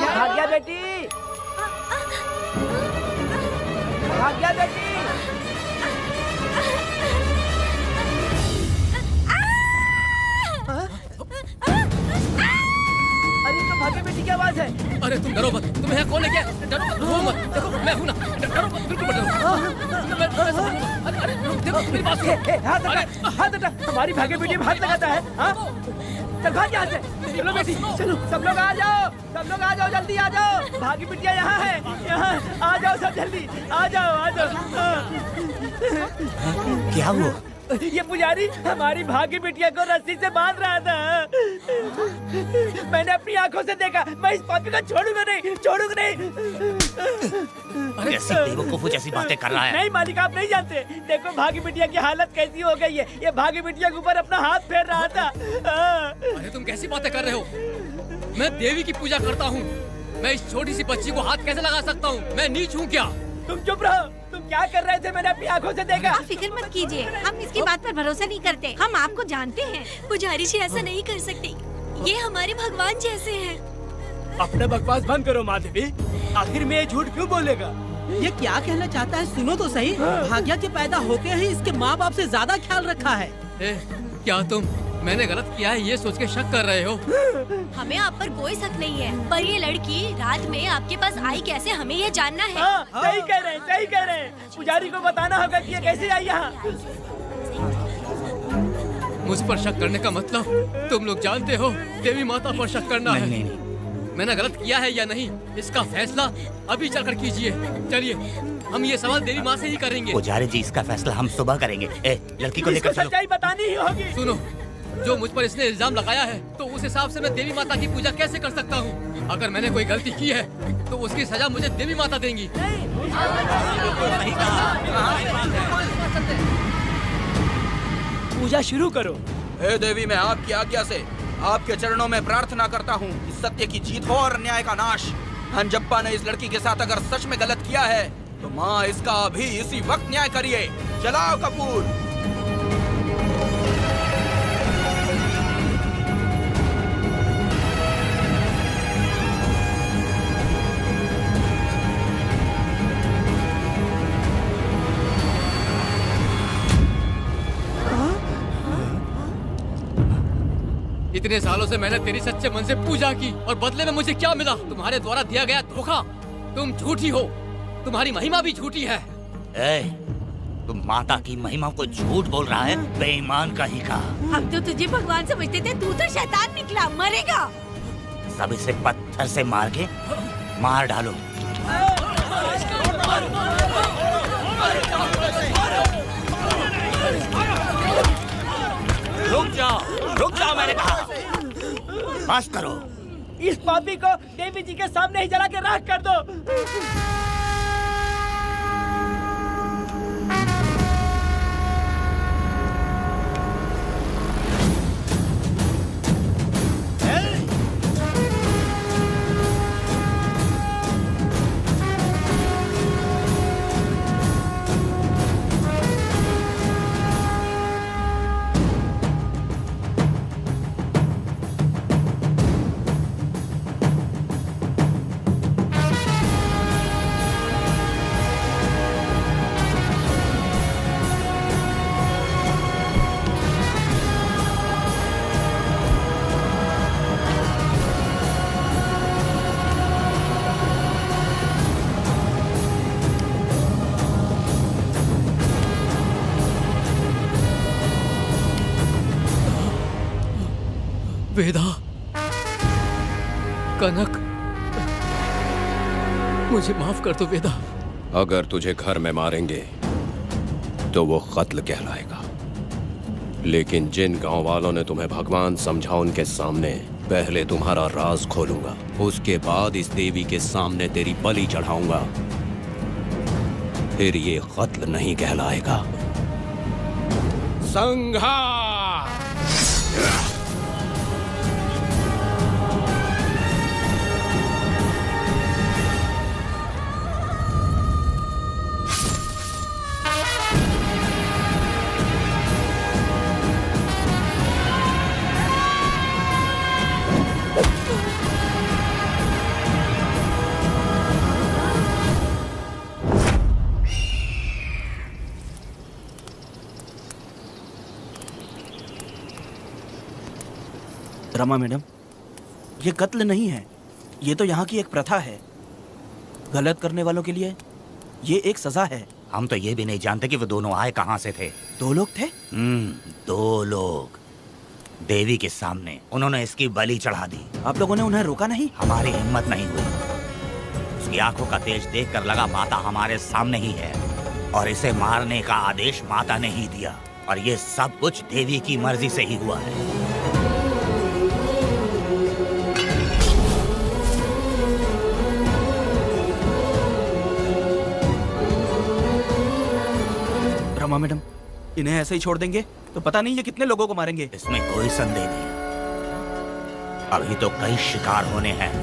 भाग्या बेटी, भाग्या बेटी। अरे तो भाग्या बेटी की आवाज है। अरे तुम डरो मत, तुम्हें यहाँ कौन है क्या? डरो मत, रो मत। देखो मैं हूँ ना, डरो मत, बिल्कुल मत डरो। मैं समझूंगा। अरे देखो मेरी बात सुनो। हाथ हटा, हाथ हटा। हमारी भाग्य बेटी में हाथ लगाता है। हाँ? चल भाग यहाँ से। चलो बेटी, चलो सब लोग आ जाओ, सब लोग आ जाओ, जल्दी आ जाओ। भाग्य बिटिया यहाँ है, यहाँ आ जाओ सब जल्दी, आ जाओ, आ जाओ। क्या हुआ? ये पुजारी हमारी भाग्य बिटिया को रस्सी से बांध रहा था। मैंने अपनी आंखों से देखा। मैं इस पापी को छोड़ूंगा नहीं, छोड़ूंगा नहीं। ऐसी बेवकूफों जैसी बातें कर रहा है। नहीं मालिक, आप नहीं जानते। देखो भाग्य बिटिया की हालत कैसी हो गई है। ये भाग्य बिटिया के ऊपर अपना हाथ फेर रहा था। अरे तुम कैसी बातें कर रहे हो? मैं देवी की पूजा करता हूँ। मैं इस छोटी सी बच्ची को हाथ कैसे लगा सकता हूँ? मैं नीच हूँ क्या? तुम चुप रहो। तुम क्या कर रहे थे? मैंने अपनी आंखों से देखा। आप फिक्र मत कीजिए, हम इसकी बात पर भरोसा नहीं करते। हम आपको जानते हैं। पुजारी जी ऐसा नहीं कर सकती। ये हमारे भगवान जैसे हैं। अपना बकवास बंद करो माधवी। आखिर में ये झूठ क्यों बोलेगा? ये क्या कहना चाहता है? सुनो तो सही। भाग्या के पैदा होते ही इसके माँ बाप से ज्यादा ख्याल रखा है। क्या तुम मैंने गलत किया है ये सोच के शक कर रहे हो? हमें आप पर कोई शक नहीं है, पर ये लड़की रात में आपके पास आई कैसे, हमें ये जानना है। सही कह रहे हैं, सही कह रहे हैं। पुजारी को बताना होगा कि ये कैसे आई यहाँ। मुझ पर शक करने का मतलब तुम लोग जानते हो देवी माता पर शक करना है। नहीं, नहीं। मैंने गलत किया है या नहीं इसका फैसला अभी चलकर कीजिए। चलिए हम ये सवाल देवी माँ से ही करेंगे। पुजारी जी, इसका फैसला हम सुबह करेंगे। लड़की को लेकर चलो। सच्चाई बतानी ही होगी। सुनो, जो मुझ पर इसने इल्जाम लगाया है तो उस हिसाब से मैं देवी माता की पूजा कैसे कर सकता हूँ? अगर मैंने कोई गलती की है तो उसकी सजा मुझे देवी माता देंगी। पूजा शुरू करो। हे देवी, मैं आपकी आज्ञा से आपके चरणों में प्रार्थना करता हूँ कि सत्य की जीत हो और न्याय का नाश। नंजप्पा ने इस लड़की के साथ अगर सच में गलत किया है तो माँ इसका अभी इसी वक्त न्याय करिए। जलाओ कपूर। इतने सालों से मैंने तेरी सच्चे मन से पूजा की और बदले में मुझे क्या मिला? तुम्हारे द्वारा दिया गया धोखा। तुम झूठी हो, तुम्हारी महिमा भी झूठी है। तुम माता की महिमा को झूठ बोल रहा है, बेईमान कहीं का। हम तो तुझे भगवान समझते थे, तू तो शैतान निकला, मरेगा। सब इसे पत्थर से मार के मार डालो। रुक जाओ मैंने कहा। बस करो। इस पापी को देवी जी के सामने ही जला के राख कर दो। वेदा, कनक, मुझे माफ कर दो वेदा। अगर तुझे घर में मारेंगे तो वो कत्ल कहलाएगा, लेकिन जिन गांव वालों ने तुम्हें भगवान समझा उनके सामने पहले तुम्हारा राज खोलूंगा, उसके बाद इस देवी के सामने तेरी बलि चढ़ाऊंगा, फिर ये कत्ल नहीं कहलाएगा। संघार! रमा मैडम, ये कत्ल नहीं है, ये तो यहाँ की एक प्रथा है। गलत करने वालों के लिए ये एक सजा है। हम तो ये भी नहीं जानते कि वो दोनों आए कहाँ से थे। 2 लोग थे? 2 लोग देवी के सामने, उन्होंने इसकी बलि चढ़ा दी। आप लोगों ने उन्हें रोका नहीं? हमारी हिम्मत नहीं हुई। उसकी आंखों का तेज देखकर लगा माता हमारे सामने ही है और इसे मारने का आदेश माता ने ही दिया, और ये सब कुछ देवी की मर्जी से ही हुआ है। रमा मैडम, इन्हें ऐसे ही छोड़ देंगे तो पता नहीं ये कितने लोगों को मारेंगे। इसमें कोई संदेह नहीं, अभी तो कई शिकार होने हैं।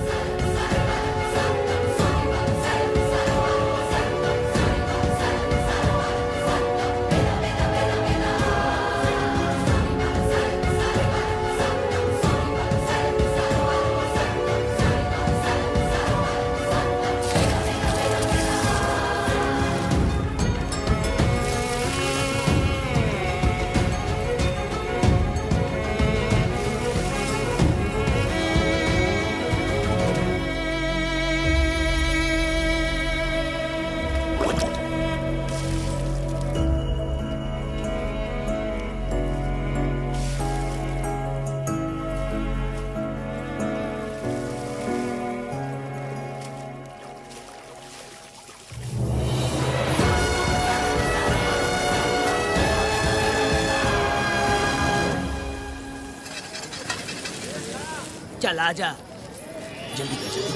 चल आजा, जल्दी कर जल्दी।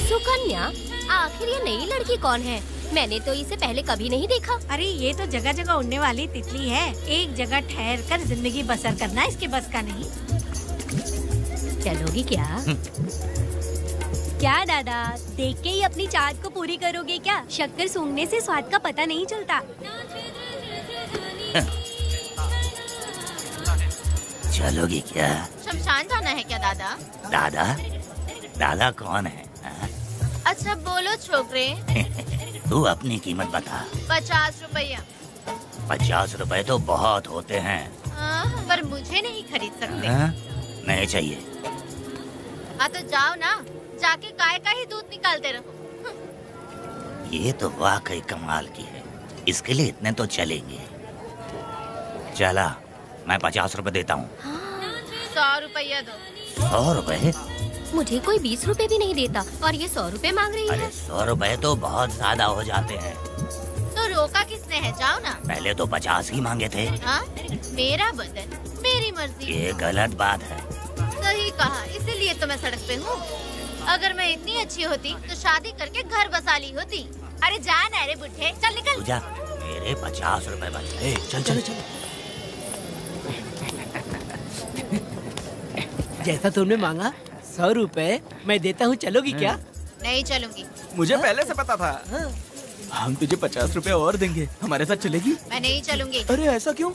सुकन्या, आखिर ये नई लड़की कौन है? मैंने तो इसे पहले कभी नहीं देखा। अरे ये तो जगह जगह उड़ने वाली तितली है। एक जगह ठहर कर जिंदगी बसर करना इसके बस का नहीं। चलोगी क्या? क्या दादा, देख के ही अपनी चाहत को पूरी करोगे क्या? शक्कर सूंघने से स्वाद का पता नहीं चलता। चलोगी क्या? शमशान जाना है क्या दादा? दादा? दादा कौन है? अच्छा बोलो छोकरे। तू अपनी कीमत बता। 50 रुपया। 50 रुपए तो बहुत होते हैं। पर मुझे नहीं खरीद सकते। नहीं चाहिए। हाँ तो जाओ ना, जाके गाय का ही दूध निकालते रहो। ये तो वाकई कमाल की है। इसके लिए इतने तो चलेंगे। चला, मैं 50 रुपए देता हूँ। 100 रुपया दो। 100 रुपए? मुझे कोई 20 रुपए भी नहीं देता और ये 100 रुपए मांग रही अरे है। 100 रुपए तो बहुत ज्यादा हो जाते हैं। तो रोका किसने है? जाओ ना। पहले तो 50 ही मांगे थे। हाँ? मेरा बदन, मेरी मर्जी। ये गलत बात है। सही कहा, इसीलिए तो मैं सड़क पे हूँ। अगर मैं इतनी अच्छी होती तो शादी करके घर बसा ली होती। अरे जा ना रे बुढ़े, चल निकल। पूजा, मेरे 50 रुपए बच गए। चल चल चल। जैसा तुमने मांगा 100 रुपए मैं देता हूँ, चलोगी क्या? नहीं चलूंगी। मुझे पहले से पता था। हम तुझे 50 रुपए और देंगे, हमारे साथ चलेगी? मैं नहीं चलूंगी। अरे ऐसा क्यों?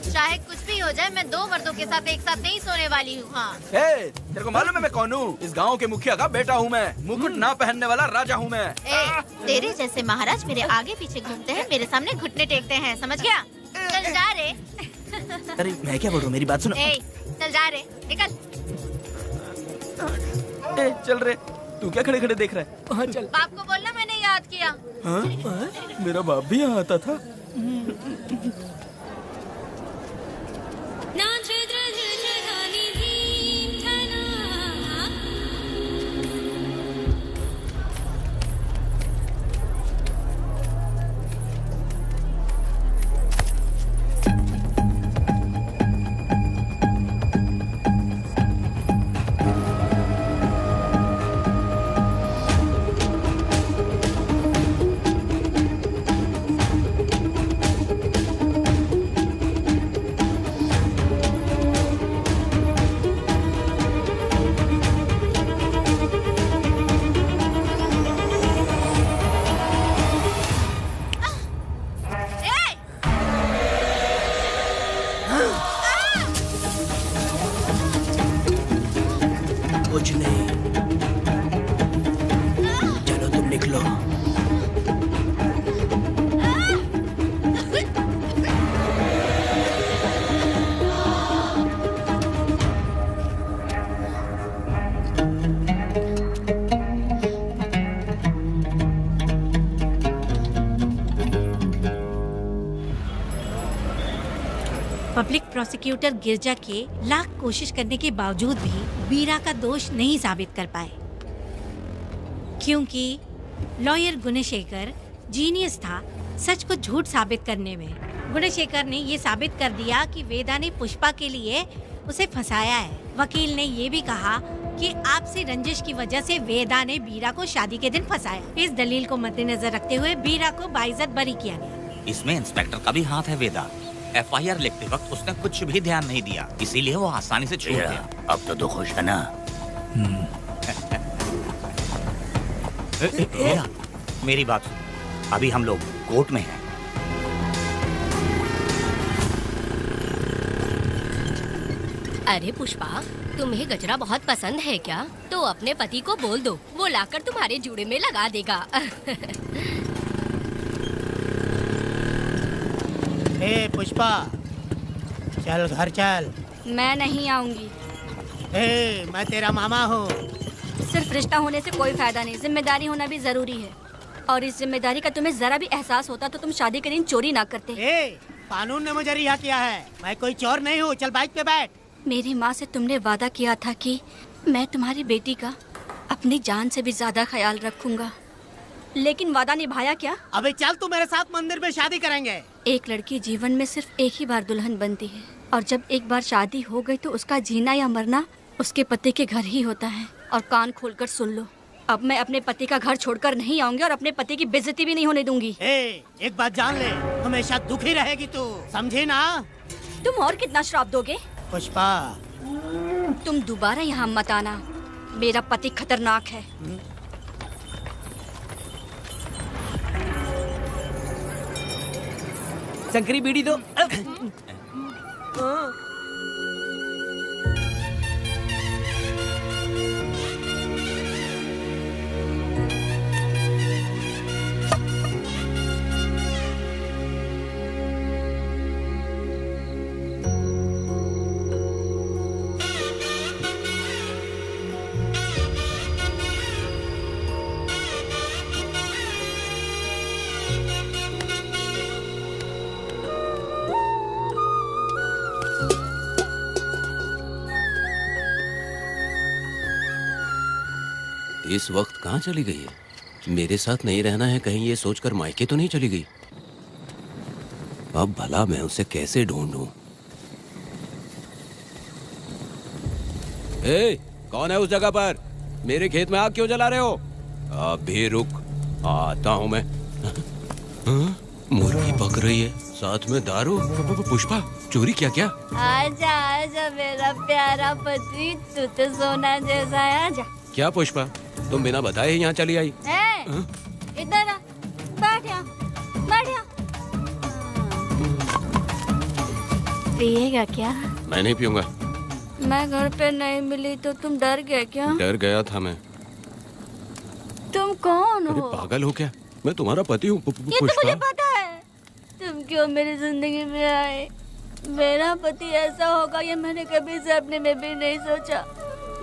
चाहे कुछ भी हो जाए, मैं 2 मर्दों के साथ एक साथ नहीं सोने वाली हूँ। हाँ। तेरे को मालूम है मैं कौन हूँ? इस गांव के मुखिया का बेटा हूँ मैं। मुकुट ना पहनने वाला राजा हूँ मैं। तेरे जैसे महाराज मेरे आगे पीछे घूमते हैं, मेरे सामने घुटने टेकते हैं, समझ गया? चल जा रे। अरे मैं क्या बोल रहा हूँ, मेरी बात सुनो। चल जा रे, निकल। चल रे, तू क्या खड़े खड़े देख रहा है? हाँ चल। बाप को बोलना मैंने याद किया। हाँ? मेरा बाप भी यहाँ आता था। कुछ नहीं, चलो तुम निकलो। पब्लिक प्रोसिक्यूटर गिरजा के लाख कोशिश करने के बावजूद भी वीरा का दोष नहीं साबित कर पाए, क्योंकि लॉयर गुणशेखर जीनियस था सच को झूठ साबित करने में। गुणशेखर ने ये साबित कर दिया कि वेदा ने पुष्पा के लिए उसे फंसाया है। वकील ने ये भी कहा कि आपसी रंजिश की वजह से वेदा ने वीरा को शादी के दिन फंसाया। इस दलील को मद्देनजर रखते हुए वीरा को बाइज्जत बरी किया गया। इसमें इंस्पेक्टर का भी हाथ है। वेदा FIR लिखते वक्त उसने कुछ भी ध्यान नहीं दिया, इसीलिए वो आसानी से छूट गया। अब तो तू खुश है ना? वेदा, मेरी बात सुन, अभी हम लोग कोर्ट में हैं। अरे पुष्पा, तुम्हें गजरा बहुत पसंद है क्या? तो अपने पति को बोल दो, वो लाकर तुम्हारे जूड़े में लगा देगा। ए पुष्पा, चल घर चल। मैं नहीं आऊंगी। ए, मैं तेरा मामा हूँ। सिर्फ रिश्ता होने से कोई फायदा नहीं, जिम्मेदारी होना भी जरूरी है। और इस जिम्मेदारी का तुम्हें जरा भी एहसास होता तो तुम शादी के दिन चोरी ना करते। ए, कानून ने मुझे रिहा किया है, मैं कोई चोर नहीं हूँ। चल बाइक पे बैठ। मेरी माँ से तुमने वादा किया था कि मैं तुम्हारी बेटी का अपनी जान से भी ज्यादा ख्याल रखूंगा, लेकिन वादा निभाया क्या? अबे चल, तू मेरे साथ मंदिर में शादी करेंगे। एक लड़की जीवन में सिर्फ एक ही बार दुल्हन बनती है, और जब एक बार शादी हो गई तो उसका जीना या मरना उसके पति के घर ही होता है। और कान खोलकर सुन लो, अब मैं अपने पति का घर छोड़कर नहीं आऊंगी और अपने पति की बेइज्जती भी नहीं होने दूंगी। एक बात जान ले, हमेशा दुखी रहेगी तू, समझी ना? तुम और कितना श्राप दोगे? पुष्पा, तुम दोबारा यहाँ मत आना, मेरा पति खतरनाक है। शंकरी बीड़ी दो। इस वक्त कहाँ चली गई है? मेरे साथ नहीं रहना है कहीं ये सोचकर मायके तो नहीं चली गई? अब भला मैं उसे कैसे ढूंढूं? ए, कौन है उस जगह पर? मेरे खेत में आग क्यों जला रहे हो? अभी रुक, आता हूं मैं। हाँ? मुर्गी पक रही है, साथ में दारू। पुष्पा, चोरी क्या? क्या? आजा आजा मेरा प्यारा पति, तू तो सोना जैसा है। आजा। क्या पुष्पा, तुम बिना बताए ही यहाँ चली आई? इधर आ, बैठ यहाँ, बैठ यहाँ। पिएगा क्या? मैं नहीं पीऊंगा। मैं घर पे नहीं मिली तो तुम डर गए क्या? डर गया था मैं। तुम कौन अरे हो? पागल हो क्या? मैं तुम्हारा पति हूँ। ये तो मुझे पता है। तुम क्यों मेरी जिंदगी में आए? मेरा पति ऐसा होगा ये मैंने कभी सपने में भी नहीं सोचा।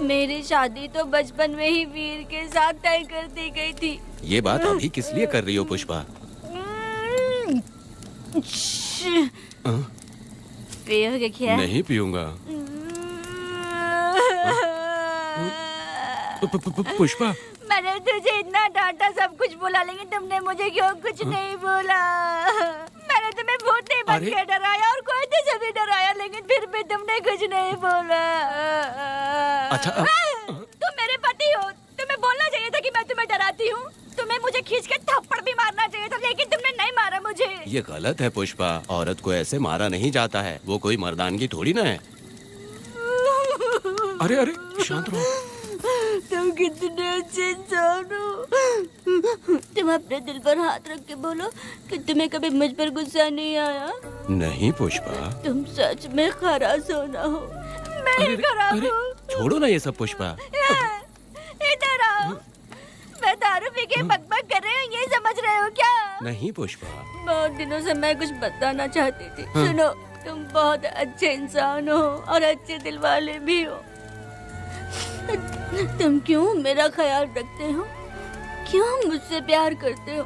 मेरी शादी तो बचपन में ही वीर के साथ तय कर दी गई थी। ये बात अभी किस लिए कर रही हो पुष्पा? पियोगे क्या? नहीं पीऊंगा। पुष्पा, मैंने तुझे इतना डांटा, सब कुछ बोला, लेकिन तुमने मुझे क्यों कुछ नहीं बोला? मैंने तुम्हें भूत नहीं बन के डराया और कोई तुझे भी डराया, लेकिन फिर भी तुमने कुछ नहीं बोला। अच्छा तुम मेरे पति हो, तुम्हें बोलना चाहिए था कि मैं तुम्हें डराती हूँ। तुम्हें मुझे खींच के थप्पड़ भी मारना चाहिए था, लेकिन तुमने नहीं मारा मुझे। ये गलत है पुष्पा, औरत को ऐसे मारा नहीं जाता है, वो कोई मर्दानगी थोड़ी ना है। अरे अरे शांत रहो। तुम कितने अच्छे इंसान हो। तुम अपने दिल पर हाथ रख के बोलो कि तुम्हें कभी मुझ पर गुस्सा नहीं आया। नहीं पुष्पा, तुम सच में खरा सोना हो। मैं खराब हूँ। छोड़ो ना ये सब पुष्पा। इधर आओ। मैं दारू पी के बकबक कर रही हूँ, ये समझ रहे हो क्या? नहीं पुष्पा। बहुत दिनों से मैं कुछ बताना चाहती थी। सुनो, तुम बहुत अच्छे इंसान हो और अच्छे दिल वाले भी हो। तुम क्यों मेरा ख्याल रखते हो? क्यों मुझसे प्यार करते हो?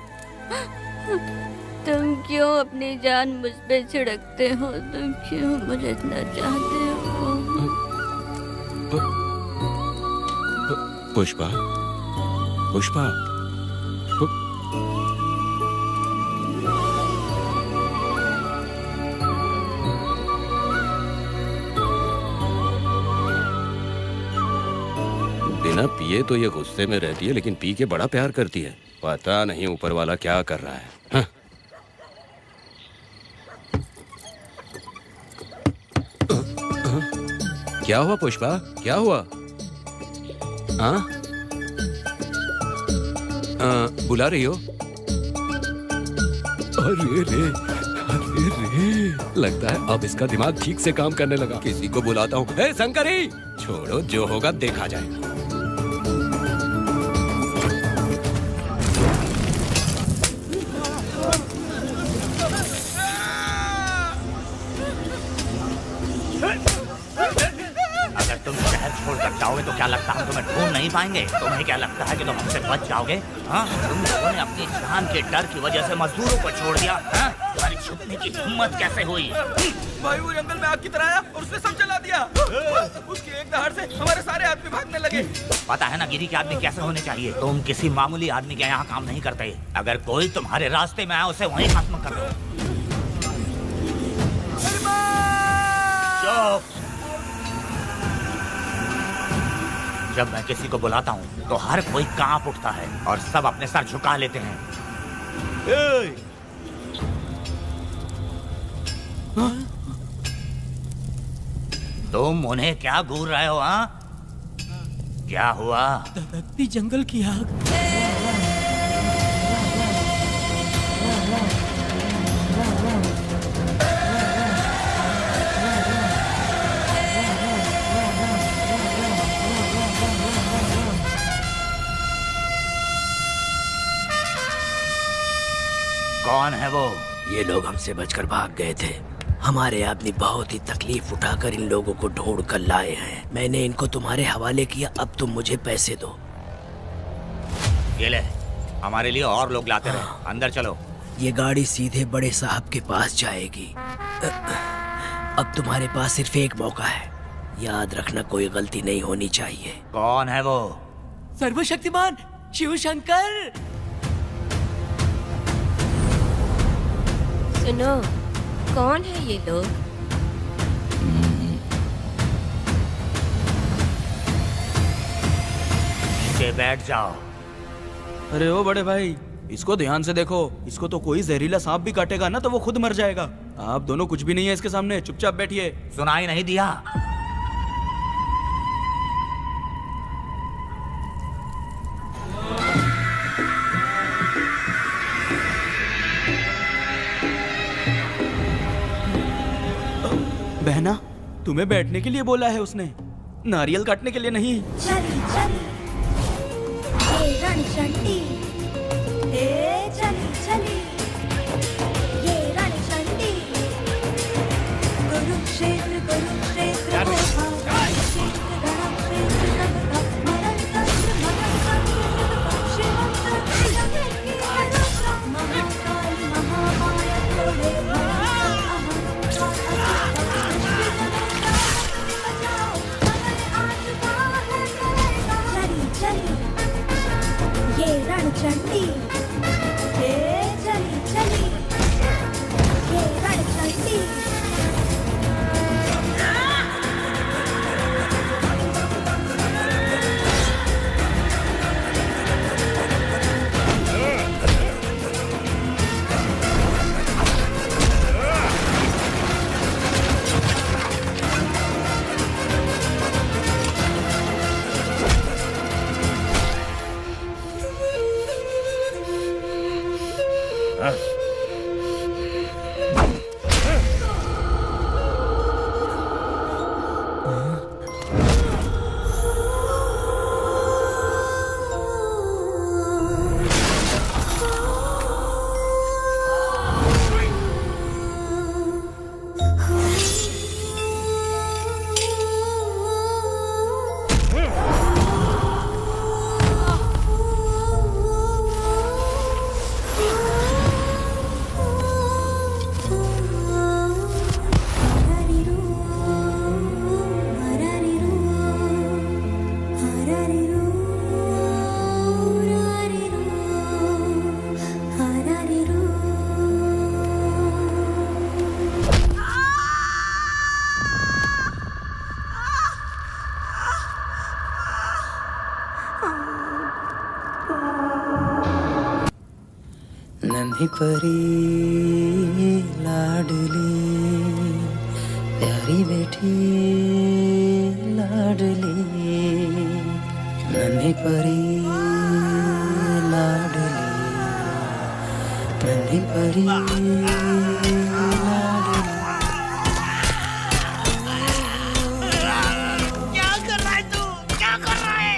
तुम क्यों अपनी जान मुझ पे छिड़कते हो? तुम क्यों मुझे इतना चाहते हो? पुष्पा, पुष्पा, बिना पिए तो ये गुस्से में रहती है, लेकिन पी के बड़ा प्यार करती है। पता नहीं ऊपर वाला क्या कर रहा है। हाँ? क्या हुआ पुष्पा, क्या हुआ? हाँ? बुला रही हो? अरे रे, अरे रे, लगता है अब इसका दिमाग ठीक से काम करने लगा। किसी को बुलाता हूँ। ए शंकरी, छोड़ो, जो होगा देखा जाएगा। अगर तुम शहर छोड़कर जाओगे तो क्या लगता है तुम्हें ढूंढ नहीं पाएंगे? तुम्हें क्या लगता है कि तुम हमसे बच जाओगे? हाँ? तुम लोगों ने अपनी जान के डर की वजह से मजदूरों को छोड़ दिया। हाँ? तुम्हारी छुपने की हिम्मत कैसे हुई? भाई वो जंगल में आग की तरह आया और उसने सब जला दिया। उसके एक दहाड़ से हमारे सारे आदमी भागने लगे। पता है ना गिरी के आदमी कैसे होने चाहिए? तुम किसी मामूली आदमी के यहाँ काम नहीं करते। अगर कोई तुम्हारे रास्ते में आए उसे वहीं खत्म कर दो। चुप। जब मैं किसी को बुलाता हूँ तो हर कोई कांप उठता है और सब अपने सर झुका लेते हैं। तुम उन्हें क्या घूर रहे हो? हाँ? क्या हुआ? धधकती जंगल की आग। कौन है वो? ये लोग हमसे बचकर भाग गए थे। हमारे आदमी बहुत ही तकलीफ उठाकर इन लोगों को ढूंढ कर लाए हैं। मैंने इनको तुम्हारे हवाले किया, अब तुम मुझे पैसे दो। ये ले, हमारे लिए और लोग लाते रहे। अंदर चलो। ये गाड़ी सीधे बड़े साहब के पास जाएगी। अब तुम्हारे पास सिर्फ एक मौका है, याद रखना कोई गलती नहीं होनी चाहिए। कौन है वो? सर्वशक्तिमान शिव शंकर। सुनो, कौन है ये लोग? नीचे बैठ जाओ। अरे ओ बड़े भाई, इसको ध्यान से देखो। इसको तो कोई जहरीला सांप भी काटेगा ना तो वो खुद मर जाएगा। आप दोनों कुछ भी नहीं है इसके सामने, चुपचाप बैठिए। सुनाई नहीं दिया? बहना, तुम्हें बैठने के लिए बोला है उसने, नारियल काटने के लिए नहीं। चली चली ये रणचंडी, चली चली ये रणचंडी, कुरुक्षेत्र कुरुक्षेत्र रणचंडी, चली चली ये रणचंडी। नन्ही परी लाडली, प्यारी बेटी लाडली, नन्ही परी लाडली, नन्ही परी लाडली। क्या कर रहा है तू? क्या कर रहा है?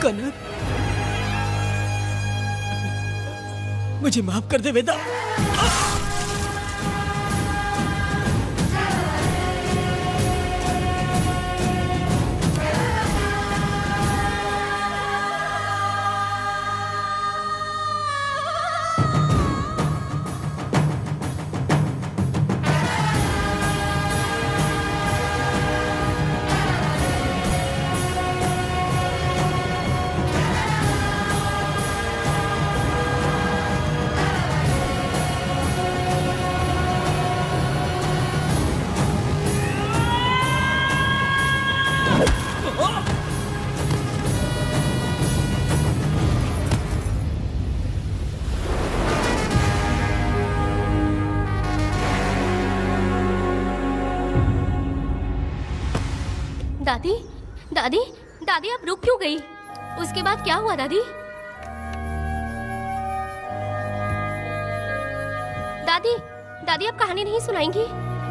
कनक, मुझे माफ कर दे वेदा। दादी, दादी, दादी आप रुक क्यों गई? उसके बाद क्या हुआ दादी? दादी, दादी आप कहानी नहीं सुनाएंगी?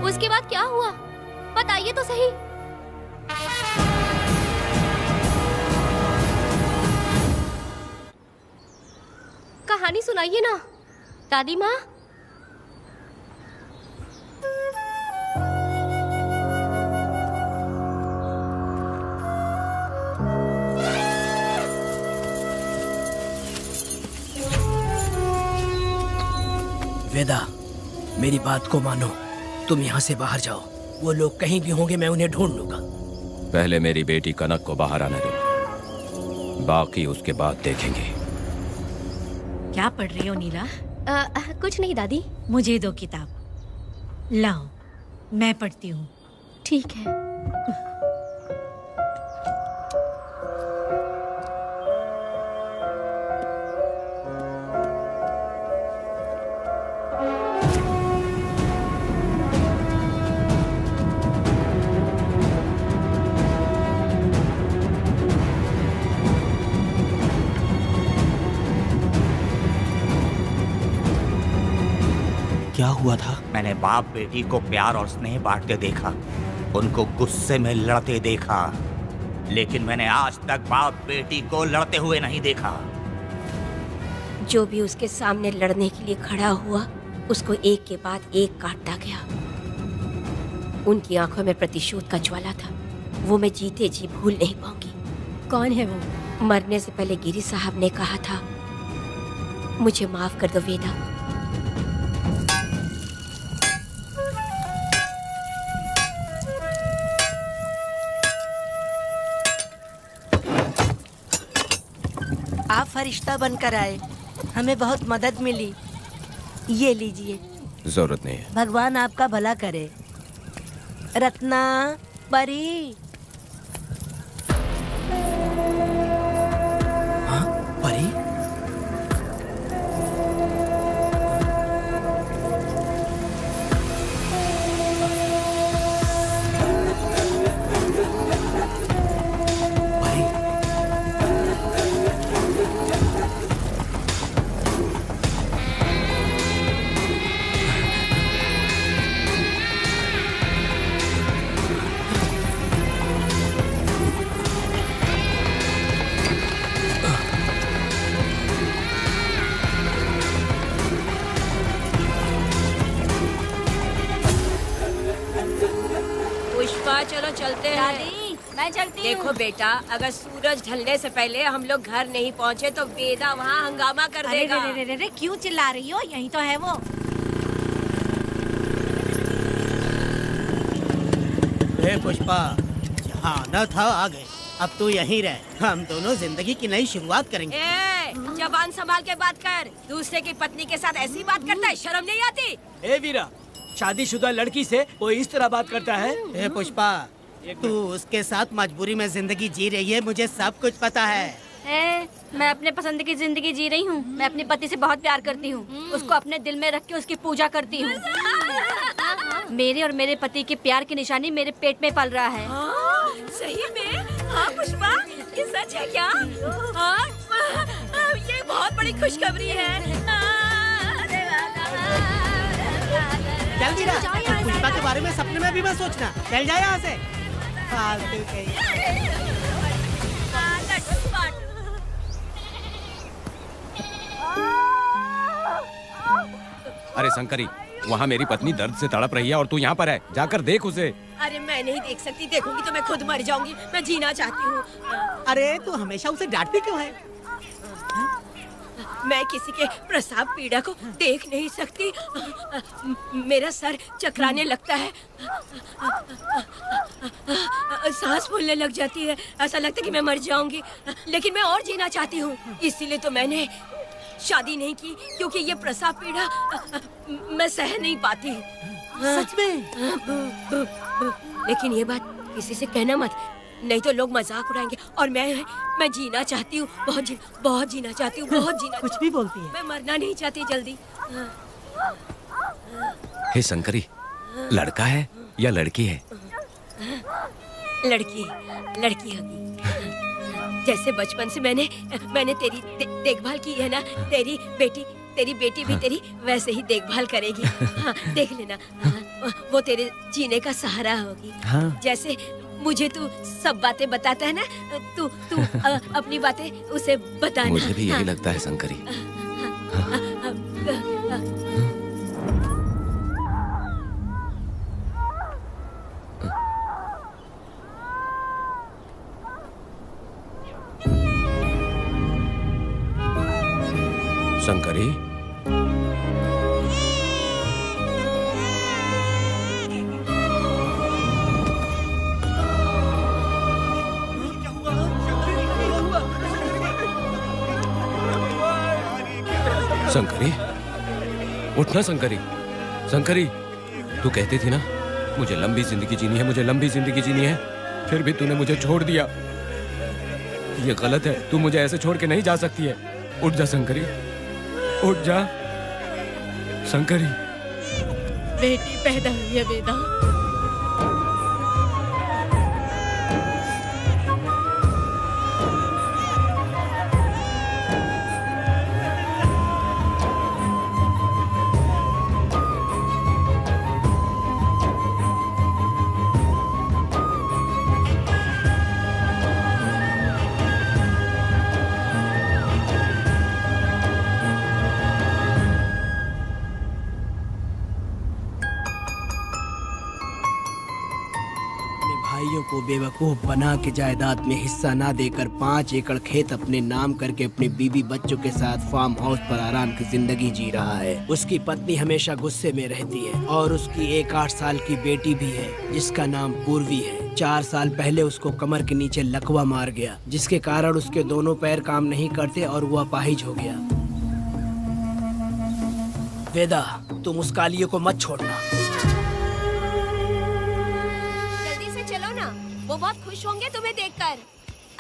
उसके बाद क्या हुआ? बताइए तो सही। कहानी सुनाइए ना दादी माँ। वेदा, मेरी बात को मानो, तुम यहाँ से बाहर जाओ। वो लोग कहीं भी होंगे, मैं उन्हें ढूंढ लूंगा। पहले मेरी बेटी कनक को बाहर आने दो, बाकी उसके बाद देखेंगे। क्या पढ़ रही हो नीला? कुछ नहीं दादी। मुझे दो किताब लाओ, मैं पढ़ती हूँ। ठीक है। क्या हुआ था? मैंने बाप बेटी को प्यार और स्नेह बांटते देखा, उनको गुस्से में लड़ते देखा, लेकिन मैंने आज तक बाप बेटी को लड़ते हुए नहीं देखा। जो भी उसके सामने लड़ने के लिए खड़ा हुआ, उसको एक के बाद एक काटता गया। उनकी आंखों में प्रतिशोध का ज्वाला था, वो मैं जीते जी भूल नहीं पाऊंगी। कौन है वो? मरने से पहले गिरी साहब ने कहा था, मुझे माफ कर दो वेदा। आप फरिश्ता बनकर आए, हमें बहुत मदद मिली। ये लीजिए। जरूरत नहीं है। भगवान आपका भला करे। रत्ना, परी। हाँ, परी? चलो चलते हैं। दादी, मैं चलती हूँ। देखो बेटा, अगर सूरज ढलने से पहले हम लोग घर नहीं पहुँचे तो वेदा वहाँ हंगामा कर देगा। अरे क्यों चिल्ला रही हो? यही तो है वो। पुष्पा, यहाँ आना था आ गए। अब तू यहीं रह, हम दोनों जिंदगी की नई शुरुआत करेंगे। जबान संभाल के बात कर। दूसरे की पत्नी के साथ ऐसी बात करता है, शर्म नहीं आती? ए वीरा, शादीशुदा लड़की से कोई इस तरह बात करता है? ए पुष्पा, तू उसके साथ मजबूरी में जिंदगी जी रही है, मुझे सब कुछ पता है। मैं अपने पसंद की जिंदगी जी रही हूँ। मैं अपने पति से बहुत प्यार करती हूँ, उसको अपने दिल में रख के उसकी पूजा करती हूँ। मेरे और मेरे पति के प्यार की निशानी मेरे पेट में पल रहा है। सही में? हाँ पुष्पा, ये सच है क्या? हाँ, ये बहुत बड़ी खुशखबरी है। चल वीरा, पुष्पा के बारे में सपने में भी मत सोचना। चल जा यहाँ से। फालतू कहीं। अरे शंकरी, वहाँ मेरी पत्नी दर्द से तड़प रही है और तू यहाँ पर है, जाकर देख उसे। अरे मैं नहीं देख सकती, देखूंगी तो मैं खुद मर जाऊंगी। मैं जीना चाहती हूँ। अरे तू हमेशा उसे डांटती क्यों है? मैं किसी के प्रसाव पीड़ा को देख नहीं सकती। मेरा सर चकराने लगता है, सांस फूलने लग जाती है, ऐसा लगता है कि मैं मर जाऊंगी। लेकिन मैं और जीना चाहती हूँ, इसीलिए तो मैंने शादी नहीं की, क्योंकि ये प्रसाव पीड़ा मैं सह नहीं पाती। सच में? लेकिन ये बात किसी से कहना मत, नहीं तो लोग मजाक उड़ाएंगे। और मैं जीना चाहती हूँ, बहुत जीना चाहती हूँ, बहुत जीना। कुछ भी बोलती है। मैं मरना नहीं चाहती जल्दी। हे शंकरी, लड़का है या लड़की है? लड़की होगी। जैसे बचपन से मैंने तेरी देखभाल की है ना, तेरी बेटी भी तेरी वैसे ही देखभाल करेगी। हाँ, देख लेना। हाँ, वो तेरे जीने का सहारा होगी। हाँ। जैसे मुझे तू सब बातें बताता है ना, तू अपनी बातें उसे बताना। मुझे भी यही हाँ। लगता है शंकरी। शंकरी, शंकरी, उठना शंकरी। शंकरी, तू कहती थी ना मुझे लंबी जिंदगी जीनी है, मुझे लंबी जिंदगी जीनी है, फिर भी तूने मुझे छोड़ दिया। ये गलत है, तू मुझे ऐसे छोड़ के नहीं जा सकती है। उठ जा शंकरी, उठ जा शंकरी। बेटी पैदा हुई है वेदा। भाइयों को बेवकूफ बना के जायदाद में हिस्सा ना देकर 5 एकड़ खेत अपने नाम करके अपने बीवी बच्चों के साथ फार्म हाउस पर आराम की जिंदगी जी रहा है। उसकी पत्नी हमेशा गुस्से में रहती है और उसकी एक 8 साल की बेटी भी है जिसका नाम पूर्वी है। 4 साल पहले उसको कमर के नीचे लकवा मार गया, जिसके कारण उसके दोनों पैर काम नहीं करते और वो अपाहिज हो गया। वेदा, तुम उस कालिये को मत छोड़ना। वो बहुत खुश होंगे तुम्हें देखकर।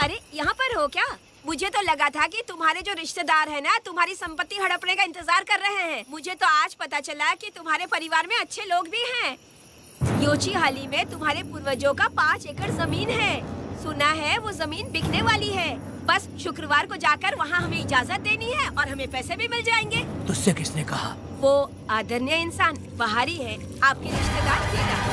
अरे यहाँ पर हो क्या? मुझे तो लगा था कि तुम्हारे जो रिश्तेदार हैं ना तुम्हारी संपत्ति हड़पने का इंतजार कर रहे हैं। मुझे तो आज पता चला कि तुम्हारे परिवार में अच्छे लोग भी हैं। योची हाली में तुम्हारे पूर्वजों का 5 एकड़ जमीन है। सुना है वो जमीन बिकने वाली है। बस शुक्रवार को जाकर वहाँ हमें इजाजत देनी है और हमें पैसे भी मिल जाएंगे। तुझसे किसने कहा? वो आदरणीय इंसान बाहरी है, आपके रिश्तेदार वेदा।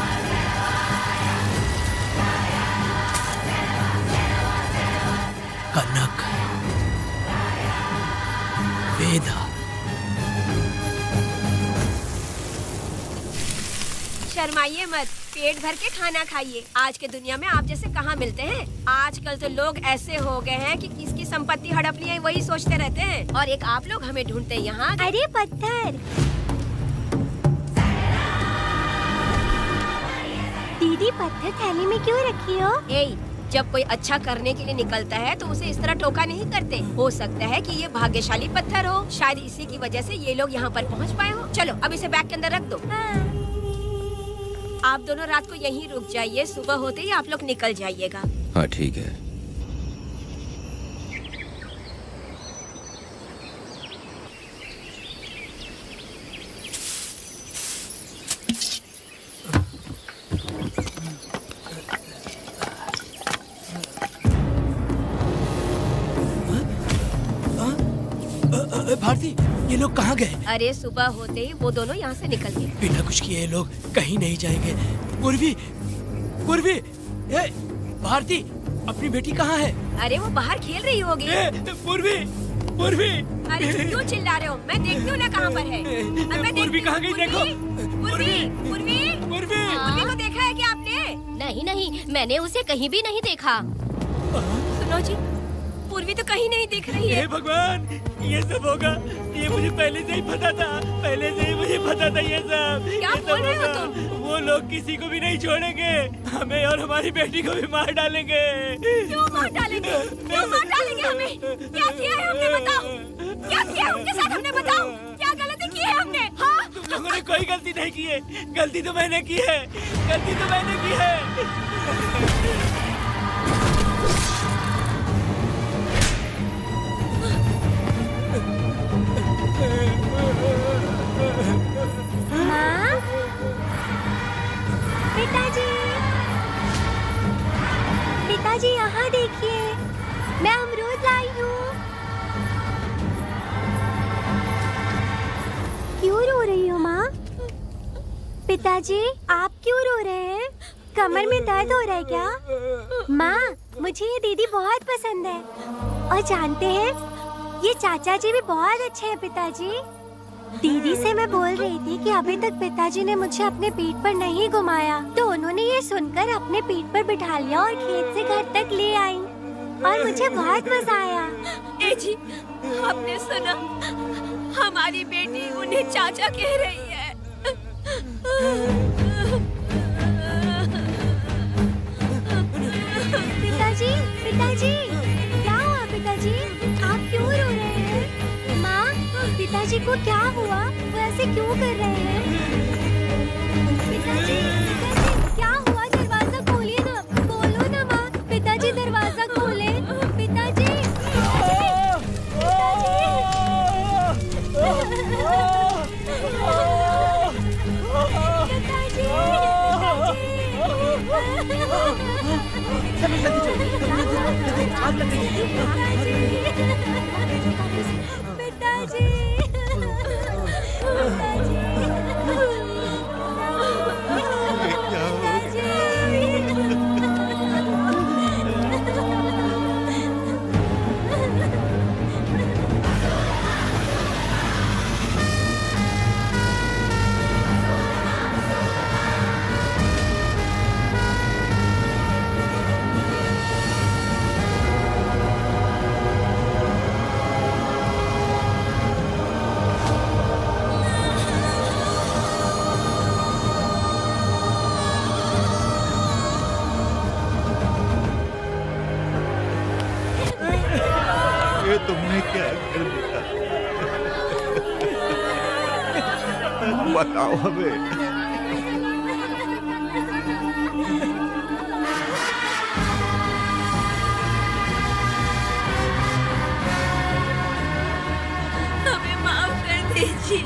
कनक, वेदा। शर्माइए मत, पेट भर के खाना खाइए। आज के दुनिया में आप जैसे कहाँ मिलते हैं। आजकल तो लोग ऐसे हो गए हैं कि किसकी संपत्ति हड़प ली है वही सोचते रहते हैं। और एक आप लोग हमें ढूंढते हैं यहाँ। अरे पत्थर, दीदी पत्थर थैली में क्यों रखी हो? जब कोई अच्छा करने के लिए निकलता है तो उसे इस तरह टोका नहीं करते। हो सकता है कि ये भाग्यशाली पत्थर हो, शायद इसी की वजह से ये लोग यहाँ पर पहुँच पाए हो। चलो अब इसे बैग के अंदर रख दो। आप दोनों रात को यहीं रुक जाइए, सुबह होते ही आप लोग निकल जाइएगा। हाँ ठीक है। भारती, ये लोग कहाँ गए? अरे सुबह होते ही वो दोनों यहाँ से निकल गए। बिना कुछ किए ये लोग कहीं नहीं जाएंगे। पूर्वी, पूर्वी, ए, भारती, अपनी बेटी कहाँ है? अरे वो बाहर खेल रही होगी। पूर्वी, पूर्वी। अरे क्यों चिल्ला रहे हो? मैं देखती हूँ ना कहाँ पर है। पूर्वी कहाँ गई? देखो। पूर्वी, पूर्वी, पूर्वी। पूर्वी को देखा है क्या आपने? नहीं, मैंने उसे कहीं भी नहीं देखा। सुनो जी, पूर्वी तो कहीं नहीं दिख रही है। हे भगवान, ये सब होगा, ये मुझे पहले से ही पता था। पहले से ही मुझे पता था ये सब। क्या बोल रहे हो तुम? वो लोग किसी को भी नहीं छोड़ेंगे, हमें और हमारी बेटी को भी मार डालेंगे। क्यों मार डालेंगे? क्यों मार डालेंगे हमें? क्या किया है हमने बताओ? क्या किया है उनके साथ हमने बताओ? क्या गलती की है हमने? हाँ? तुम लोगों ने कोई गलती नहीं की है। गलती तो मैंने की है, गलती तो मैंने की है। माँ, पिताजी, पिताजी यहाँ देखिए, मैं अमरूद लाई हूँ। क्यों रो रही हो माँ? पिताजी, आप क्यों रो रहे हैं? कमर में दर्द हो रहा है क्या? माँ, मुझे ये दीदी बहुत पसंद है। और जानते हैं, ये चाचा जी भी बहुत अच्छे हैं पिताजी। दीदी से मैं बोल रही थी कि अभी तक पिताजी ने मुझे अपने पीठ पर नहीं घुमाया, तो उन्होंने ये सुनकर अपने पीठ पर बिठा लिया और खेत से घर तक ले आई और मुझे बहुत मजा आया। ए जी, आपने सुना? हमारी बेटी उन्हें चाचा कह रही है। पिताजी, पिताजी, क्या हुआ पिताजी? आप क्यों रो रहे हैं? माँ, पिताजी को क्या हुआ? वो ऐसे क्यों कर रहे हैं? पिताजी, पिताजी, क्या हुआ? दरवाजा खोलिए ना, बोलो ना माँ। पिताजी दरवाजा खोले। पिताजी, ये तुमने क्या कर दिया? बताओ हमें। हमें माफ कर दीजिए।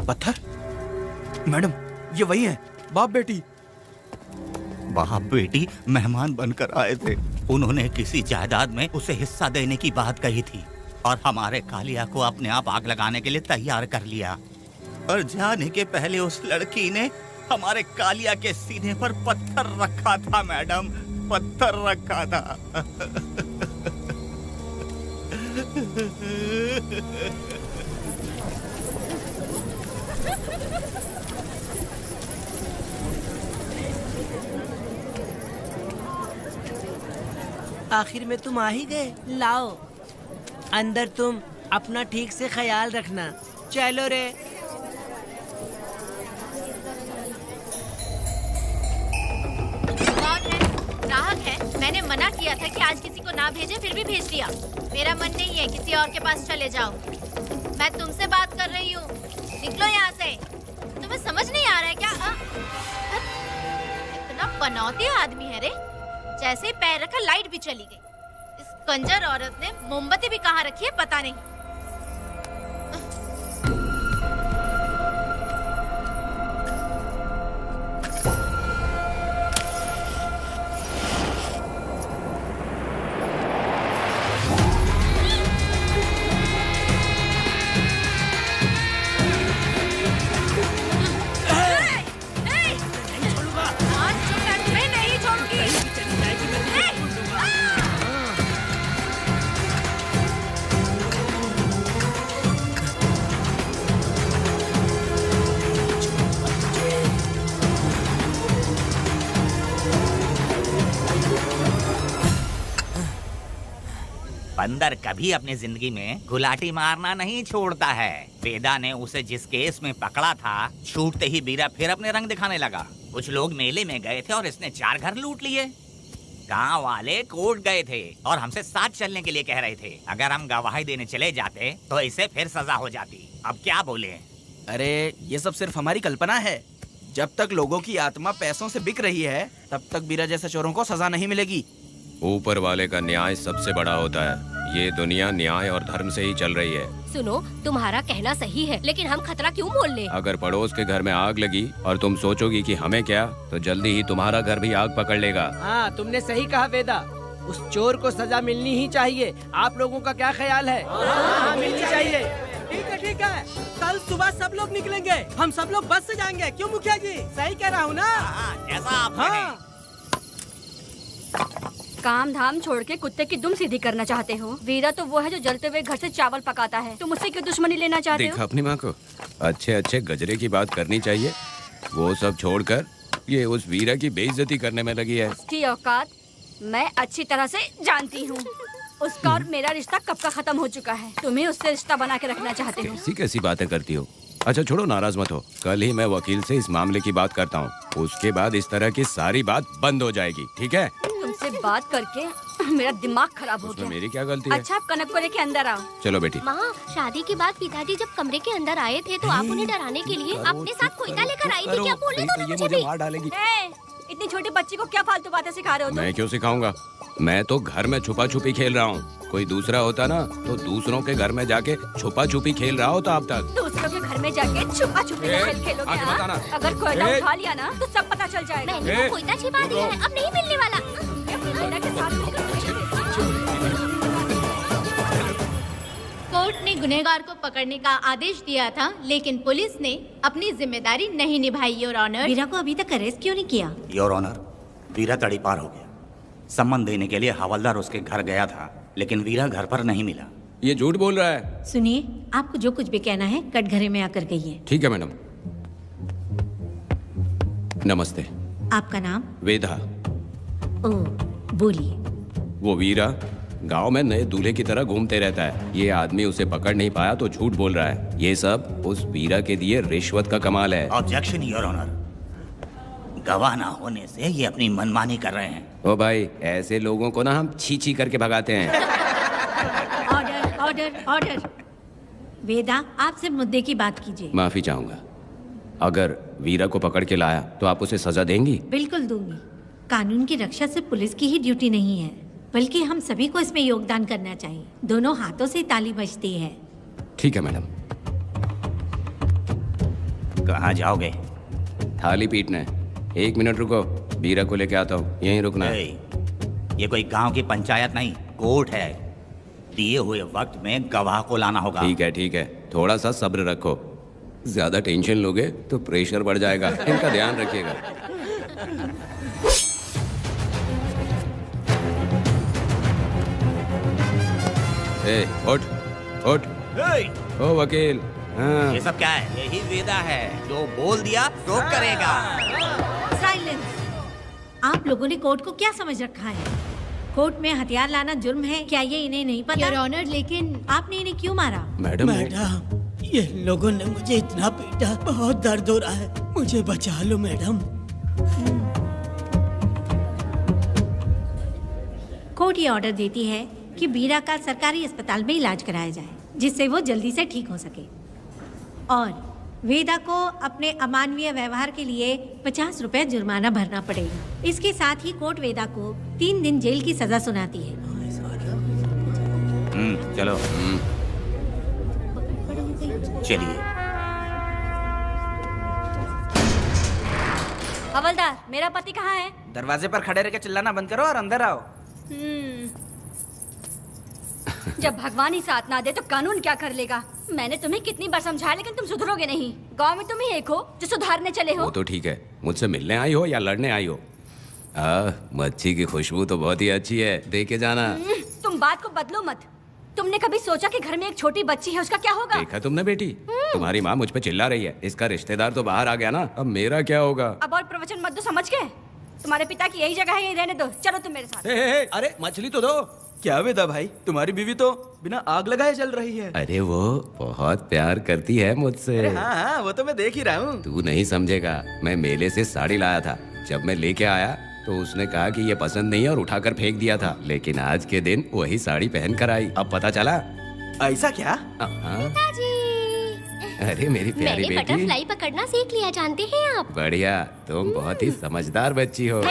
पत्थर? मैडम, ये वही है, बाप बेटी। बाप बेटी मेहमान बनकर आए थे। उन्होंने किसी जायदाद में उसे हिस्सा देने की बात कही थी और हमारे कालिया को अपने आप आग लगाने के लिए तैयार कर लिया। और जाने के पहले उस लड़की ने हमारे कालिया के सीने पर पत्थर रखा था मैडम, पत्थर रखा था। आखिर में तुम आ ही गए। लाओ, अंदर तुम अपना ठीक से ख्याल रखना। चलो रे। कौन है? ग्राहक है। मैंने मना किया था कि आज किसी को ना भेजे, फिर भी भेज दिया। मेरा मन नहीं है, किसी और के पास चले जाओ। मैं तुमसे बात कर रही हूँ, निकलो यहाँ से। तुम्हें समझ नहीं आ रहा है क्या? इतना पनौती आदमी है रे। जैसे ही पैर रखा लाइट भी चली गई। इस कंजर औरत ने मोमबत्ती भी कहाँ रखी है पता नहीं। बंदर कभी अपनी जिंदगी में गुलाटी मारना नहीं छोड़ता है। वेदा ने उसे जिस केस में पकड़ा था, छूटते ही बीरा फिर अपने रंग दिखाने लगा। कुछ लोग मेले में गए थे और इसने 4 घर लूट लिए। गांव वाले कोर्ट गए थे और हमसे साथ चलने के लिए कह रहे थे। अगर हम गवाही देने चले जाते तो इसे फिर सजा हो जाती। अब क्या बोले? अरे ये सब सिर्फ हमारी कल्पना है। जब तक लोगों की आत्मा पैसों से बिक रही है तब तक वीरा जैसे चोरों को सजा नहीं मिलेगी। ऊपर वाले का न्याय सबसे बड़ा होता है। ये दुनिया न्याय और धर्म से ही चल रही है। सुनो, तुम्हारा कहना सही है, लेकिन हम खतरा क्यों मोल ले? अगर पड़ोस के घर में आग लगी और तुम सोचोगी कि हमें क्या, तो जल्दी ही तुम्हारा घर भी आग पकड़ लेगा। हाँ, तुमने सही कहा वेदा। उस चोर को सजा मिलनी ही चाहिए। आप लोगों का क्या ख्याल है? हाँ, मिलनी चाहिए। ठीक है। कल सुबह सब लोग निकलेंगे। हम सब लोग बस से जाएंगे। क्यों मुखिया जी? सही कह रहा हूँ ना? जैसा आप कहें। काम धाम छोड़ के कुत्ते की दुम सीधी करना चाहते हो। वीरा तो वो है जो जलते हुए घर से चावल पकाता है। तुम उससे क्यों दुश्मनी लेना चाहते देखा हो? अपनी माँ को। अच्छे अच्छे गजरे की बात करनी चाहिए, वो सब छोड़कर ये उस वीरा की बेइज्जती करने में लगी है। उसकी औकात मैं अच्छी तरह से जानती हूँ। उसका और मेरा रिश्ता कब का खत्म हो चुका है। तुम्हें उससे रिश्ता बना के रखना चाहते हो। कैसी कैसी बातें करती हो। अच्छा छोड़ो, नाराज मत हो। कल ही मैं वकील से इस मामले की बात करता हूँ। उसके बाद इस तरह की सारी बात बंद हो जाएगी, ठीक है? तुमसे बात करके मेरा दिमाग खराब हो गया। मेरी क्या गलती है? अच्छा, आप कनक को लेके अंदर आओ। चलो बेटी। माँ, शादी के बाद पिताजी जब कमरे के अंदर आए थे तो आप उन्हें डराने के लिए अपने साथ कोयता लेकर आई थी। क्या बोले दोनों मुझे भी? मार डालेगी। इतनी छोटी बच्ची को क्या फालतू बातें सिखा रहे हो तुम? मैं क्यों सिखाऊंगा? मैं तो घर में छुपा छुपी खेल रहा हूँ। कोई दूसरा होता ना तो दूसरों के घर में जाके छुपा छुपी खेल रहा होता अब तक। दूसरों के घर में जाके छुपा छुपी खेल खेलोगे? आगे बताना। अगर कोयला उठा लिया ना तो सब पता चल जाएगा। मैंने वो कोयता छिपा दिया है, अब नहीं मिलने वाला। कोयला के साथ कोर्ट ने गुनहगार को पकड़ने का आदेश दिया था, लेकिन पुलिस ने अपनी जिम्मेदारी नहीं निभाई। योर ऑनर, वीरा को अभी तक अरेस्ट क्यों नहीं किया? योर ऑनर, वीरा तड़ी पार हो गया। सम्मन देने के लिए हवलदार उसके घर गया था, लेकिन वीरा घर पर नहीं मिला। ये झूठ बोल रहा है। सुनिए, आपको जो कुछ भी कहना है कटघरे में आकर कहिए। ठीक है मैडम। नमस्ते। आपका नाम? वेदा। ओ, बोलिए। वो वीरा गांव में नए दूल्हे की तरह घूमते रहता है। ये आदमी उसे पकड़ नहीं पाया तो झूठ बोल रहा है। ये सब उस वीरा के दिए रिश्वत का कमाल है। ऑब्जेक्शन योर ऑनर, गवाह ना होने से ये अपनी मनमानी कर रहे हैं। ओ भाई, ऐसे लोगों को ना हम छी छी करके भगाते हैं। Order order order. वेदा, आपसे मुद्दे की बात कीजिए। माफी चाहूंगा। अगर वीरा को पकड़ के लाया तो आप उसे सजा देंगी? बिल्कुल दूंगी। कानून की रक्षा सिर्फ पुलिस की ही ड्यूटी नहीं है, बल्कि हम सभी को इसमें योगदान करना चाहिए। दोनों हाथों से ताली बजती है। ठीक है मैडम। कहाँ जाओगे? थाली पीटने। 1 मिनट रुको, वीरा को लेके आता हूँ। यहीं रुकना है। ये कोई गांव की पंचायत नहीं, कोर्ट है। दिए हुए वक्त में गवाह को लाना होगा। ठीक है। थोड़ा सा सब्र रखो। ज्यादा टेंशन लोगे तो प्रेशर बढ़ जाएगा। इनका ध्यान रखिएगा। उठ उठ। ओ वकील। हाँ। ये सब क्या है? यही वेदा है, जो बोल दिया तो करेगा। साइलेंस। आप लोगों ने कोर्ट को क्या समझ रखा है? कोर्ट में हथियार लाना जुर्म है, क्या ये इन्हें नहीं पता? योर ऑनर, लेकिन आपने इन्हें क्यों मारा? मैडम, ये लोगों ने मुझे इतना पीटा, बहुत दर्द हो रहा है। मुझे बचा लो मैडम। कोर्ट ये ऑर्डर देती है कि वीरा का सरकारी अस्पताल में इलाज कराया जाए, जिससे वो जल्दी से ठीक हो सके। और वेदा को अपने अमानवीय व्यवहार के लिए 50 रुपए जुर्माना भरना पड़ेगा। इसके साथ ही कोर्ट वेदा को 3 दिन जेल की सजा सुनाती है। चलो। चलिए। हवलदार, मेरा पति कहाँ है? दरवाजे पर खड़े रह के चिल्लाना बंद करो और अंदर आओ। जब भगवान ही साथ ना दे तो कानून क्या कर लेगा? मैंने तुम्हें कितनी बार समझाया, लेकिन तुम सुधरोगे नहीं। गांव में तुम ही एक हो जो सुधारने चले हो। वो तो ठीक है। मुझसे मिलने आई हो या लड़ने आई हो? मच्छी की खुशबू तो बहुत ही अच्छी है, दे के जाना। तुम बात को बदलो मत। तुमने कभी सोचा कि घर में एक छोटी बच्ची है, उसका क्या होगा? देखा तुमने बेटी, तुम्हारी माँ मुझ पे चिल्ला रही है। इसका रिश्तेदार तो बाहर आ गया ना, अब मेरा क्या होगा? अब और प्रवचन मत दो, समझ गए? तुम्हारे पिता की यही जगह है, यही रहने दो। चलो तुम मेरे साथ। अरे मछली तो दो। क्या वेदा भाई, तुम्हारी बीवी तो बिना आग लगाए जल रही है। अरे वो बहुत प्यार करती है मुझसे। अरे हाँ, वो तो मैं देख ही रहा हूँ। तू नहीं समझेगा। मैं मेले से साड़ी लाया था, जब मैं लेके आया तो उसने कहा कि ये पसंद नहीं है और उठाकर फेंक दिया था। लेकिन आज के दिन वही साड़ी पहन कर आई। अब पता चला। ऐसा क्या? अरे मेरी प्यारी मैंने बेटी, बटरफ्लाई पकड़ना सीख लिया, जानते हैं आप? बढ़िया, तुम बहुत ही समझदार बच्ची हो।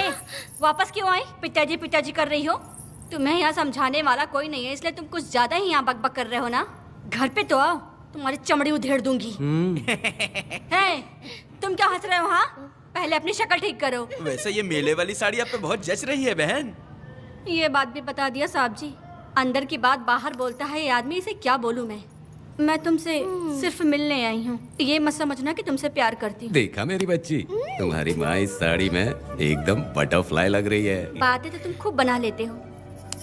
वापस क्यों आई? पिताजी पिताजी कर रही हो? तुम्हें यहाँ समझाने वाला कोई नहीं है, इसलिए तुम कुछ ज्यादा ही यहाँ बकबक कर रहे हो ना। घर पे तो आओ, तुम्हारी चमड़ी उधेड़ दूंगी। है, तुम क्या हंस रहे हो? हाँ, पहले अपनी शक्ल ठीक करो। वैसे ये मेले वाली साड़ी आप पे बहुत जच रही है बहन। ये बात भी बता दिया साहब जी, अंदर की बात बाहर बोलता है ये आदमी, इसे क्या बोलूं मैं तुमसे सिर्फ मिलने आई हूँ, ये मत समझना कि तुमसे प्यार करती हूँ। देखा मेरी बच्ची, तुम्हारी माँ इस साड़ी में एकदम बटरफ्लाई लग रही है। बातें तो तुम खूब बना लेते हो।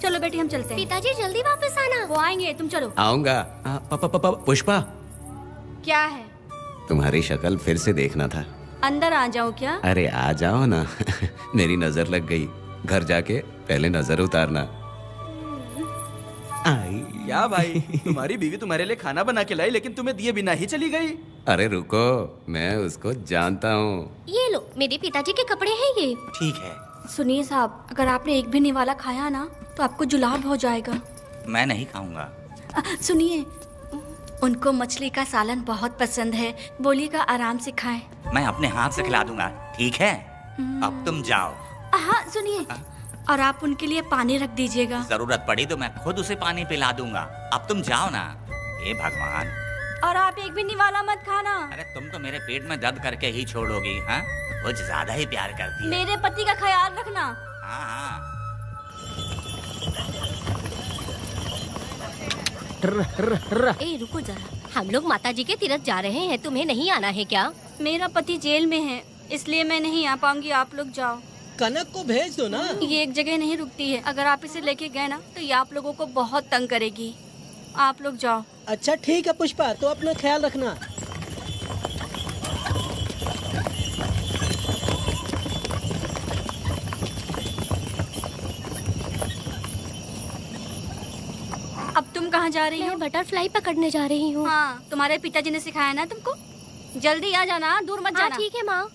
चलो बेटी हम चलते हैं। पिताजी जल्दी वापस आना। वो आएंगे, तुम चलो। आऊंगा। पुष्पा, क्या है? तुम्हारी शक्ल फिर से देखना था। अंदर आ जाओ क्या? अरे आ जाओ ना। मेरी नजर लग गई, घर जाके पहले नजर उतारना। आई। क्या भाई, तुम्हारी बीवी तुम्हारे लिए खाना बना के लाई, लेकिन तुम्हें दिए बिना ही चली गई। अरे रुको, मैं उसको जानता हूँ। ये लो, मेरे पिताजी के कपड़े हैं ये। ठीक है। सुनिए साहब, अगर आपने एक भी निवाला खाया ना तो आपको जुलाब हो जाएगा। मैं नहीं खाऊंगा। सुनिए, उनको मछली का सालन बहुत पसंद है, बोलिएगा आराम से खाएं। मैं अपने हाथ से खिला दूंगा, ठीक है? अब तुम जाओ। हाँ सुनिए, और आप उनके लिए पानी रख दीजिएगा। जरूरत पड़ी तो मैं खुद उसे पानी पिला दूंगा। अब तुम जाओ ना। हे भगवान। और आप एक भी निवाला मत खाना। अरे तुम तो मेरे पेट में दर्द करके ही छोड़ोगी। हाँ, कुछ ज्यादा ही प्यार करती है। मेरे पति का ख्याल रखना। हाँ हाँ। ए रुको जरा, हम लोग माताजी के तीर्थ जा रहे हैं, तुम्हें नहीं आना है क्या? मेरा पति जेल में है, इसलिए मैं नहीं आ पाऊंगी, आप लोग जाओ। कनक को भेज दो ना। ये एक जगह नहीं रुकती है, अगर आप इसे लेके गए ना तो ये आप लोगों को बहुत तंग करेगी। आप लोग जाओ। अच्छा ठीक है पुष्पा, तो अपना ख्याल रखना। अब तुम कहाँ जा रही हो? मैं बटरफ्लाई पकड़ने जा रही हूँ। हाँ, तुम्हारे पिताजी ने सिखाया ना तुमको। जल्दी आ जाना, दूर मत हाँ जाना। ठीक है माँ।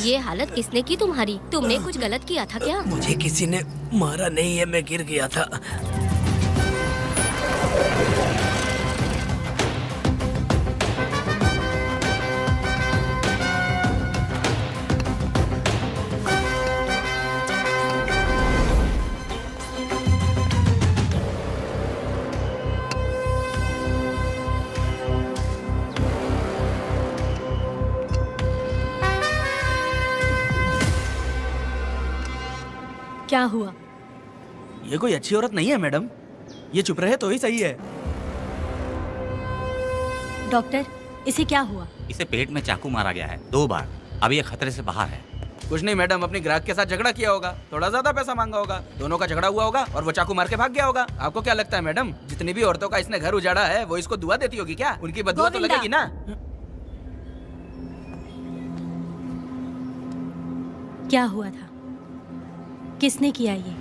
ये हालत किसने की तुम्हारी? तुमने कुछ गलत किया था क्या? मुझे किसी ने मारा नहीं है, मैं गिर गया था। क्या हुआ? ये कोई अच्छी औरत नहीं है मैडम, ये चुप रहे तो ही सही है। डॉक्टर, इसे क्या हुआ? इसे पेट में चाकू मारा गया है 2 बार। अब ये खतरे से बाहर है। कुछ नहीं मैडम, अपनी ग्राहक के साथ झगड़ा किया होगा, थोड़ा ज्यादा पैसा मांगा होगा, दोनों का झगड़ा हुआ होगा और वो चाकू मार के भाग गया होगा। आपको क्या लगता है मैडम, जितनी भी औरतों का इसने घर उजाड़ा है वो इसको दुआ देती होगी क्या? उनकी बदुआ तो लगेगी ना। क्या हुआ था? किसने किया ये?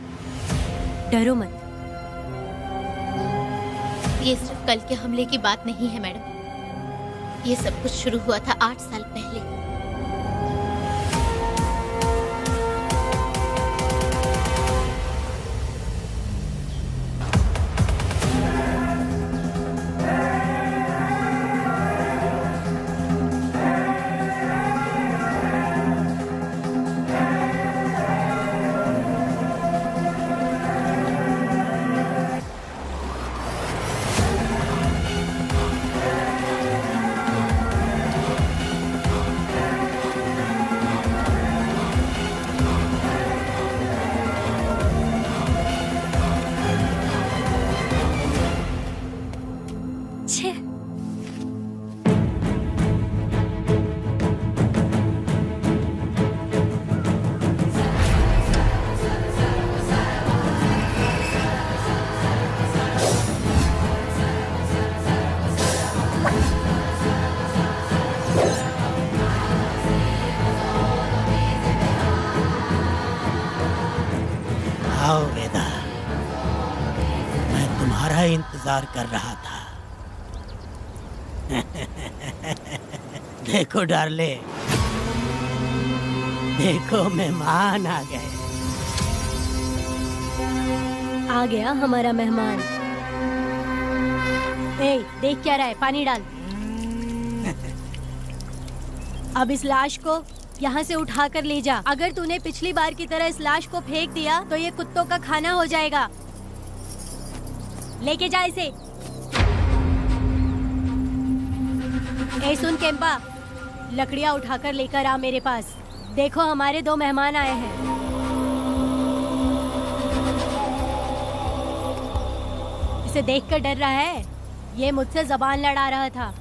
डरो मत। ये सिर्फ कल के हमले की बात नहीं है मैडम, ये सब कुछ शुरू हुआ था 8 साल पहले। आओ वेदा, तुम्हारा इंतजार कर रहा था। देखो डार्ले, देखो मेहमान आ गए। आ गया हमारा मेहमान। ए, देख क्या रहा है, पानी डाल। अब इस लाश को यहाँ से उठा कर ले जा। अगर तूने पिछली बार की तरह इस लाश को फेंक दिया तो ये कुत्तों का खाना हो जाएगा। लेके जा इसे। ए सुन केम्पा, लकड़ियाँ उठाकर लेकर आ मेरे पास। देखो हमारे 2 मेहमान आए हैं। इसे देखकर डर रहा है? ये मुझसे जबान लड़ा रहा था।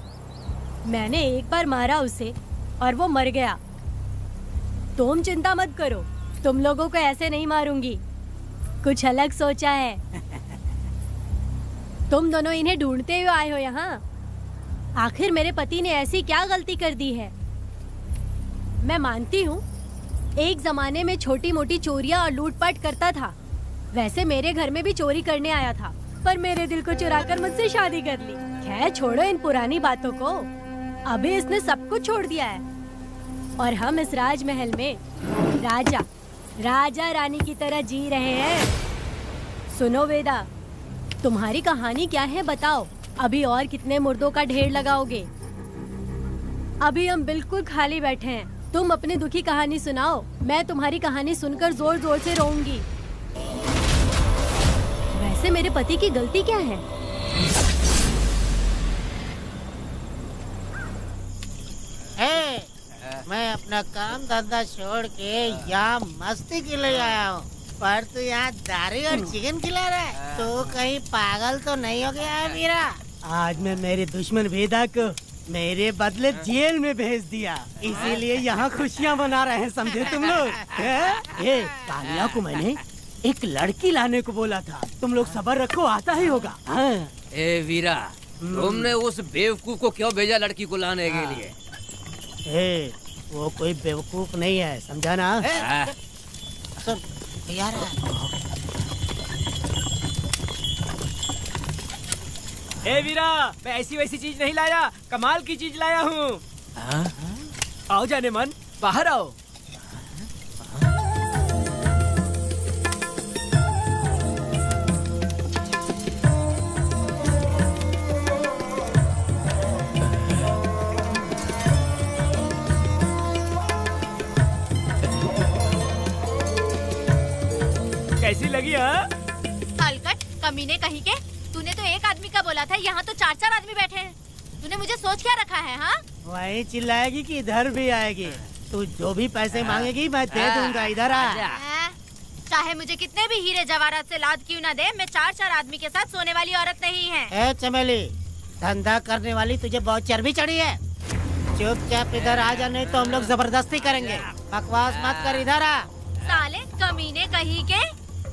मैंने एक बार मारा उसे और वो मर गया। तुम चिंता मत करो, तुम लोगों को ऐसे नहीं मारूंगी। कुछ अलग सोचा है। तुम दोनों इन्हें ढूंढते हुए आए हो यहाँ। आखिर मेरे पति ने ऐसी क्या गलती कर दी है? मैं मानती हूँ एक जमाने में छोटी मोटी चोरियाँ और लूटपाट करता था। वैसे मेरे घर में भी चोरी करने आया था, पर मेरे दिल को चुराकर मुझसे शादी कर ली। खैर छोड़ो इन पुरानी बातों को। अभी इसने सब कुछ छोड़ दिया है और हम इस राजमहल में राजा रानी की तरह जी रहे हैं। सुनो वेदा, तुम्हारी कहानी क्या है बताओ। अभी और कितने मुर्दों का ढेर लगाओगे? अभी हम बिल्कुल खाली बैठे हैं। तुम अपनी दुखी कहानी सुनाओ। मैं तुम्हारी कहानी सुनकर जोर जोर से रोऊंगी। वैसे मेरे पति की गलती क्या है? मैं अपना काम धंधा छोड़ के यहाँ मस्ती के लिए आया हूँ, पर तू यहाँ दारू और चिकन खिला रहा है। तो कहीं पागल तो नहीं हो गया है वीरा? आज मैं मेरे दुश्मन वेदा को मेरे बदले जेल में भेज दिया, इसीलिए यहाँ खुशियाँ मना रहे हैं, समझे तुम लोग? ये कालिया को मैंने एक लड़की लाने को बोला था, तुम लोग सब्र रखो, आता ही होगा। ए वीरा, तुमने उस बेवकूफ को क्यों भेजा लड़की को लाने के लिए? वो कोई बेवकूफ नहीं है, समझा ना? सुन यार, ए वीरा, मैं ऐसी वैसी चीज नहीं लाया, कमाल की चीज लाया हूँ। आओ जाने मन, बाहर आओ। कैसी लगी? हलकट कमीने कहीं के। तूने तो एक आदमी का बोला था, यहाँ तो 4-4 आदमी बैठे हैं। तूने मुझे सोच क्या रखा है? हाँ, वही चिल्लाएगी कि इधर भी आएगी? तू जो भी पैसे मांगेगी मैं दे दूंगा, इधर आ। चाहे मुझे कितने भी हीरे जवाहरात से लाद क्यों ना दे, मैं 4-4 आदमी के साथ सोने वाली औरत नहीं है। चमेली, धंधा करने वाली तुझे बहुत चर्बी चढ़ी है। चुपचाप इधर आ जा, नहीं तो हम लोग जबरदस्ती करेंगे। बकवास मत कर, इधर आ। साले कमीने कहीं के,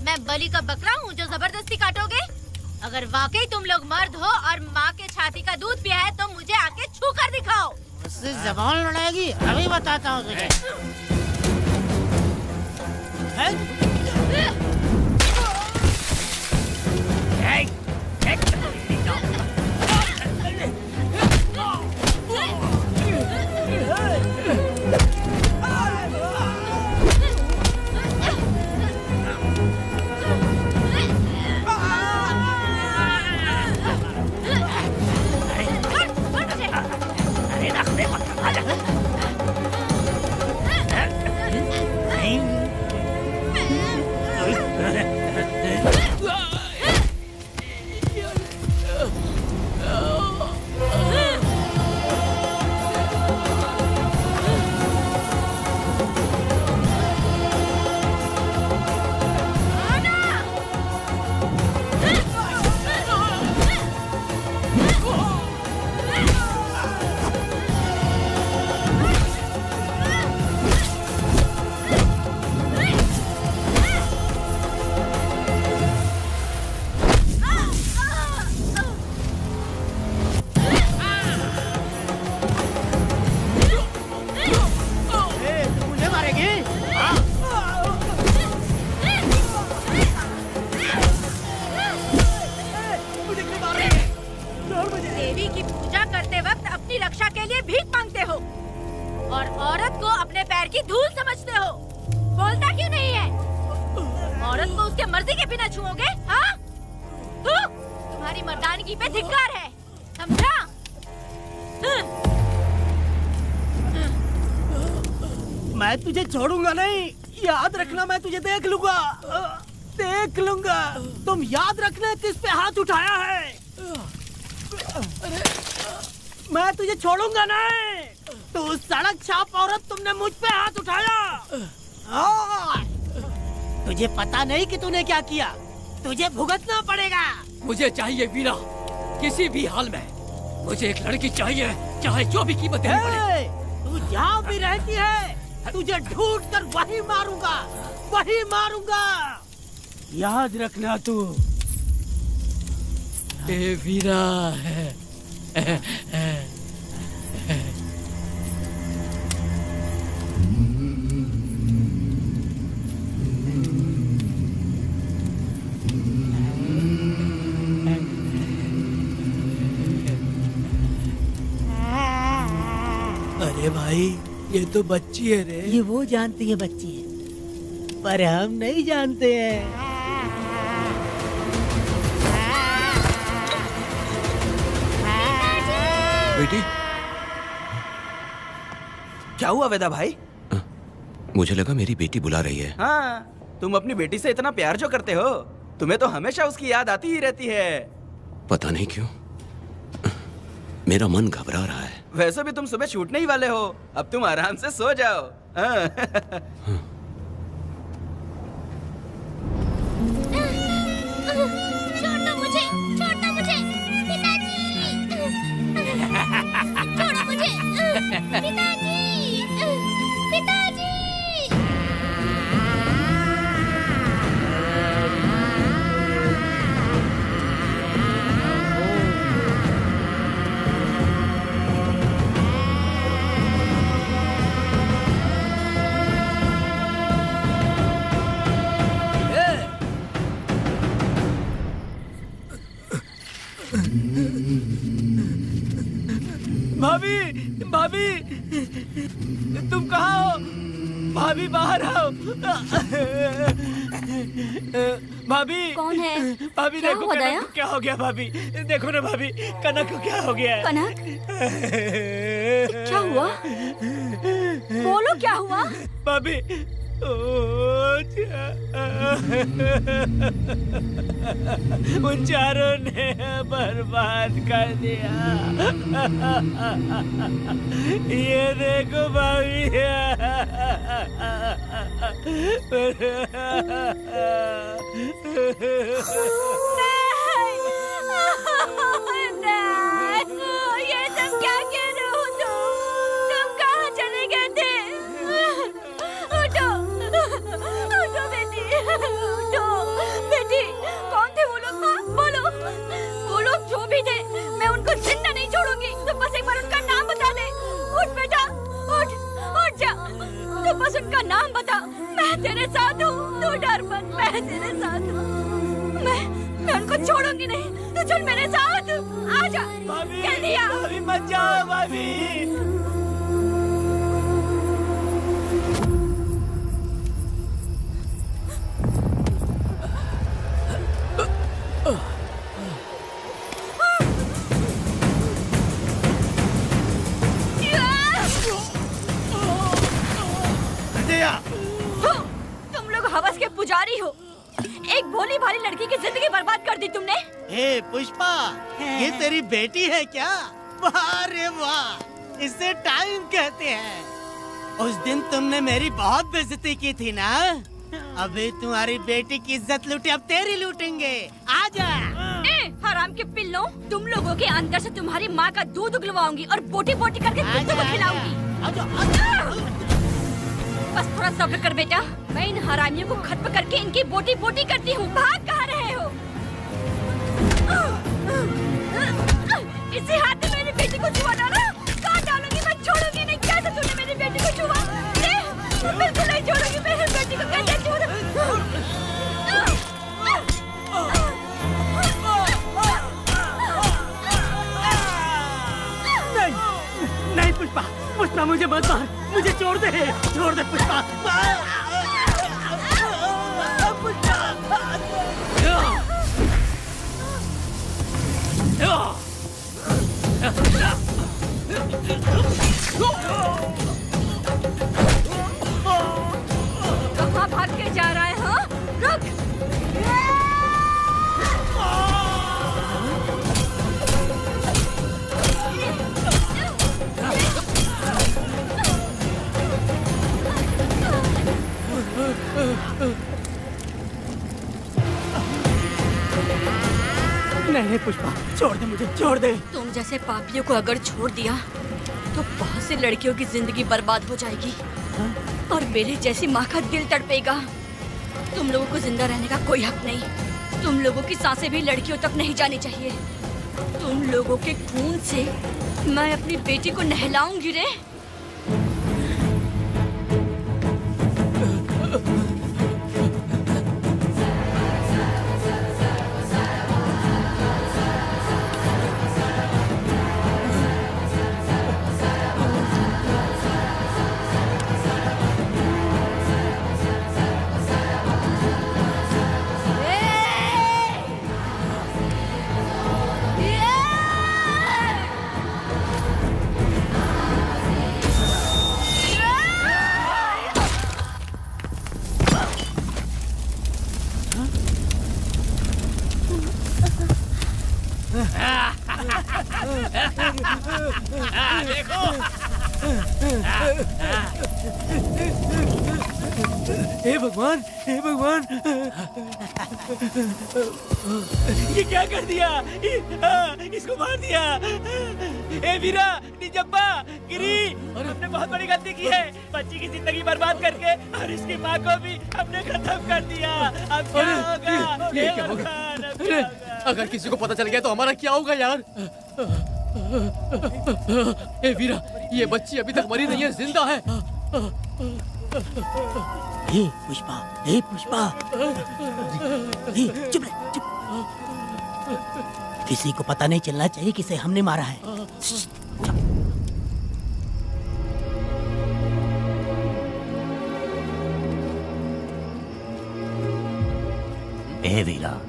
मैं बलि का बकरा हूँ जो जबरदस्ती काटोगे? अगर वाकई तुम लोग मर्द हो और माँ के छाती का दूध पिया है तो मुझे आके छू कर दिखाओ। उससे जबान लड़ाएगी, अभी बताता हूँ तुझे। अपनी रक्षा के लिए भीख मांगते हो और औरत को अपने पैर की धूल समझते हो। बोलता क्यों नहीं है? औरत को उसके मर्जी के बिना छुओगे? हाँ? तुम्हारी मर्दानगी पे धिक्कार है, समझा? मैं तुझे छोड़ूंगा नहीं, याद रखना। मैं तुझे देख लूंगा, देख लूंगा। तुम याद रखना किस पे हाथ उठाया है। मैं तुझे छोड़ूंगा नहीं। तू सड़क छाप औरत, तुमने मुझ पे हाथ उठाया। तुझे पता नहीं कि तूने क्या किया। तुझे भुगतना पड़ेगा। मुझे चाहिए वीरा, किसी भी हाल में मुझे एक लड़की चाहिए, चाहे जो भी कीमत देनी पड़े। तू जहाँ भी रहती है, तुझे ढूंढ कर वही मारूंगा, वही मारूंगा। याद रखना तू। ए वीरा है। अरे भाई, ये तो बच्ची है रे। ये वो जानती है बच्ची है, पर हम नहीं जानते हैं। बेटी, क्या हुआ वेदा भाई? मुझे लगा मेरी बेटी बुला रही है। हाँ, तुम अपनी बेटी से इतना प्यार जो करते हो, तुम्हें तो हमेशा उसकी याद आती ही रहती है। पता नहीं क्यों मेरा मन घबरा रहा है। वैसे भी तुम सुबह छूटने ही वाले हो, अब तुम आराम से सो जाओ। हाँ। छोड़ो मुझे, छोड़ो मुझे, पिताजी। छोड़ो मुझे, पिताजी, पिताजी। भाभी, भाभी, तुम कहाँ हो? भाभी बाहर आओ। भाभी, कौन है? भाभी क्या देखो हुआ कनक दया? को क्या हो गया। भाभी देखो ना, भाभी कनक को क्या हो गया है। कनक, क्या हुआ? बोलो क्या हुआ? भाभी, उन चारों ने बर्बाद कर दिया। ये देखो भाभी। ये सब क्या कह रहे हो तुम कहाँ चले गए थे? उठो, उठो बेटी, उठो बेटी। कौन थे वो लोग? हाँ, बोलो, वो लोग जो भी थे, मैं उनको जिंदा नहीं छोड़ूंगी। तो बस एक बार उनका नाम बता दे। उठ बेटा, उठ, उठ जा। तो बस उनका नाम बता, मैं तेरे साथ हूँ। तू डर मत, मैं तेरे साथ हूँ। मैं उनको छोड़ूंगी नहीं। तू चल मेरे साथ, आजा। जल्दी आ। भाभी मत जाओ भाभी। तुम लोग हवस के पुजारी हो। एक भोली भाली लड़की की जिंदगी बर्बाद कर दी तुमने। हे पुष्पा, ये तेरी बेटी है क्या? वाह रे वाह, इसे टाइम कहते हैं। उस दिन तुमने मेरी बहुत बेइज्जती की थी ना। अभी तुम्हारी बेटी की इज्जत लूटी, अब तेरी लूटेंगे। आजा। हराम के पिल्लों, तुम लोगों के अंदर से तुम्हारी माँ का दूध उगलवाऊंगी और बोटी बोटी करके कुत्तों को खिलाऊंगी। बस थोड़ा सब्र कर बेटा, मैं इन हरामियों को खत्म करके इनकी बोटी बोटी करती हूँ। भाग कहाँ रहे हो? इसी हाथ में मेरी बेटी को छुआ डाला। कहाँ डालूंगी, मैं छोड़ूंगी नहीं। कैसे तूने मेरी बेटी को छुआ? बिल्कुल नहीं छोड़ूंगी मेरी बेटी को। कैसे पुष्पा मुझे मत मार, मुझे छोड़ दे पुष्पा। कहाँ भाग के जा रहा है? हाँ, रुक। नहीं पुष्पा, छोड़ दे मुझे, छोड़ दे। तुम जैसे पापियों को अगर छोड़ दिया तो बहुत सी लड़कियों की जिंदगी बर्बाद हो जाएगी और मेरे जैसी माँ का दिल तड़पेगा। तुम लोगों को जिंदा रहने का कोई हक नहीं। तुम लोगों की सांसें भी लड़कियों तक नहीं जानी चाहिए। तुम लोगों के खून से मैं अपनी बेटी को नहलाऊंगी रे। हे भगवान, हे भगवान, ये क्या कर दिया? इसको मार दिया। ए वीरा, निजब्बा, गिरी, हमने बहुत बड़ी गलती की है। बच्ची की जिंदगी बर्बाद करके और इसकी माँ को भी हमने खत्म कर दिया। अब क्या होगा? ये क्या होगा? अरे, अगर किसी को पता चल गया तो हमारा क्या होगा यार? ए वीरा, ये बच्ची अभी तक मरी नहीं है, जिंदा है। हे पुष्पा, हे पुष्पा, हे चुप रह, चुप। किसी को पता नहीं चलना चाहिए किसे हमने मारा है। ए वीरा,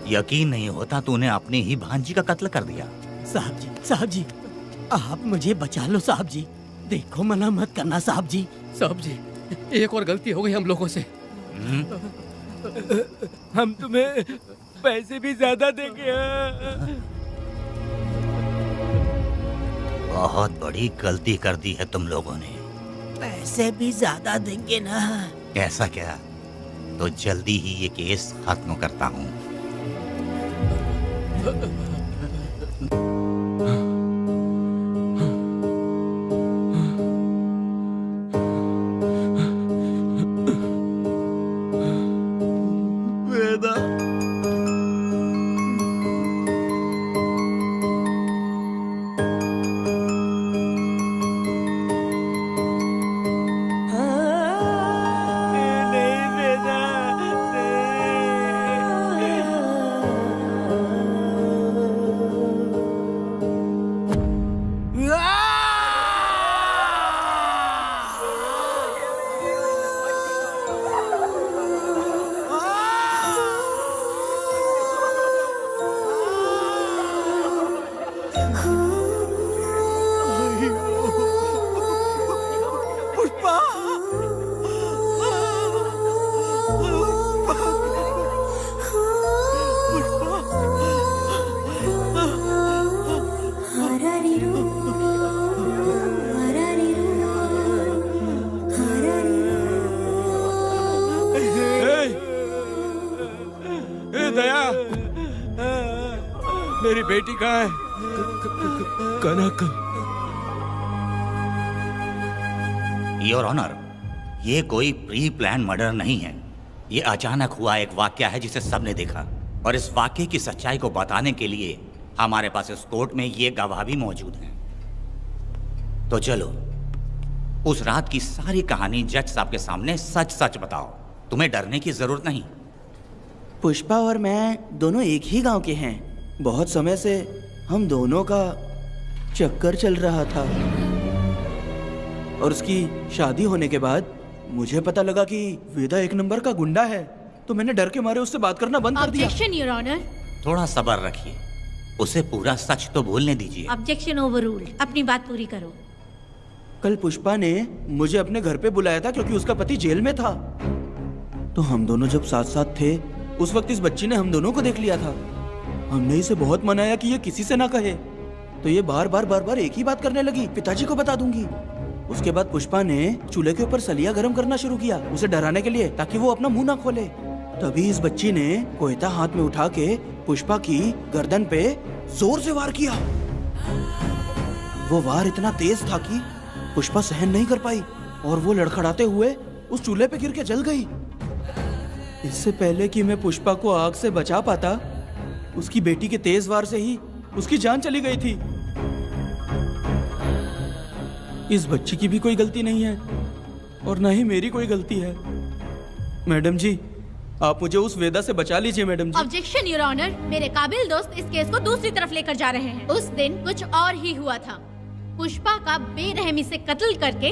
यकीन नहीं होता तूने अपनी ही भांजी का कत्ल कर दिया। साहब जी, आप मुझे बचा लो साहब जी। देखो, मना मत करना साहब जी। साहब जी, एक और गलती हो गई हम लोगों से। हम तुम्हें पैसे भी ज्यादा देंगे। बहुत बड़ी गलती कर दी है तुम लोगों ने। पैसे भी ज्यादा देंगे ना? ऐसा क्या? तो जल्दी ही ये केस खत्म करता हूँ। मेरी बेटी कहाँ है? कनक। योर ऑनर, ये कोई प्री प्लान मर्डर नहीं है। ये अचानक हुआ एक वाक्य है जिसे सबने देखा, और इस वाक्य की सच्चाई को बताने के लिए हमारे पास इस कोर्ट में ये गवाह भी मौजूद हैं। तो चलो, उस रात की सारी कहानी जज साहब के सामने सच सच बताओ। तुम्हें डरने की जरूरत नहीं। पुष्पा और मैं दोनों एक ही गांव के हैं। बहुत समय से हम दोनों का चक्कर चल रहा था। और उसकी शादी होने के बाद मुझे पता लगा कि वेदा एक नंबर का गुंडा है, तो मैंने डर के मारे उससे बात करना बंद कर दिया। Objection your honour. थोड़ा सब्र रखिए, उसे पूरा सच तो बोलने दीजिए। Objection overruled. अपनी बात पूरी करो। कल पुष्पा ने मुझे अपने घर पे बुलाया था क्योंकि उसका पति जेल में था। तो हम दोनों जब साथ साथ थे उस वक्त इस बच्ची ने हम दोनों को देख लिया था। हमने इसे बहुत मनाया कि ये किसी से ना कहे, तो ये बार बार एक ही बात करने लगी, पिताजी को बता दूंगी। उसके बाद पुष्पा ने चूल्हे के ऊपर सलिया गर्म करना शुरू किया उसे डराने के लिए, ताकि वो अपना मुंह ना खोले। तभी इस बच्ची ने कोयता हाथ में उठा के पुष्पा की गर्दन पे जोर से वार किया। वो वार इतना तेज था कि पुष्पा सहन नहीं कर पाई और वो लड़खड़ाते हुए उस चूल्हे पे गिर के जल गई। इससे पहले कि मैं पुष्पा को आग से बचा पाता, उसकी बेटी के तेज वार से ही उसकी जान चली गई थी। इस बच्ची की भी कोई गलती नहीं है और न ही मेरी कोई गलती है। मैडम जी, आप मुझे उस वेदा से बचा लीजिए madam ji. Objection your honour. मेरे काबिल दोस्त इस केस को दूसरी तरफ लेकर जा रहे हैं। उस दिन कुछ और ही हुआ था। पुष्पा का बेरहमी से कत्ल करके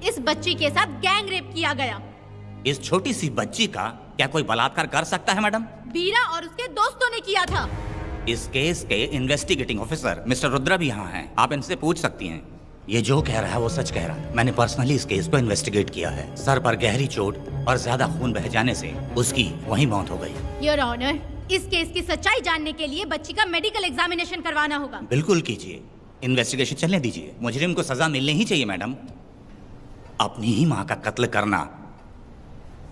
इस बच्ची के साथ गैंग रेप किया गया। इस छोटी सी बच्ची का क्या कोई बलात्कार कर सकता है मैडम? बीरा और उसके दोस्तों ने किया था। इस केस के इन्वेस्टिगेटिंग ऑफिसर मिस्टर रुद्रा भी यहाँ हैं, आप इनसे पूछ सकती हैं। ये जो कह रहा है वो सच कह रहा है। मैंने पर्सनली इस केस को इन्वेस्टिगेट किया है। सर पर गहरी चोट और ज्यादा खून बह जाने से उसकी वहीं मौत हो गई। योर ऑनर, इस केस की सच्चाई जानने के लिए बच्ची का मेडिकल एग्जामिनेशन करवाना होगा। बिल्कुल कीजिए, इन्वेस्टिगेशन चलने दीजिए। मुजरिम को सजा मिलनी ही चाहिए मैडम। अपनी ही माँ का कत्ल करना,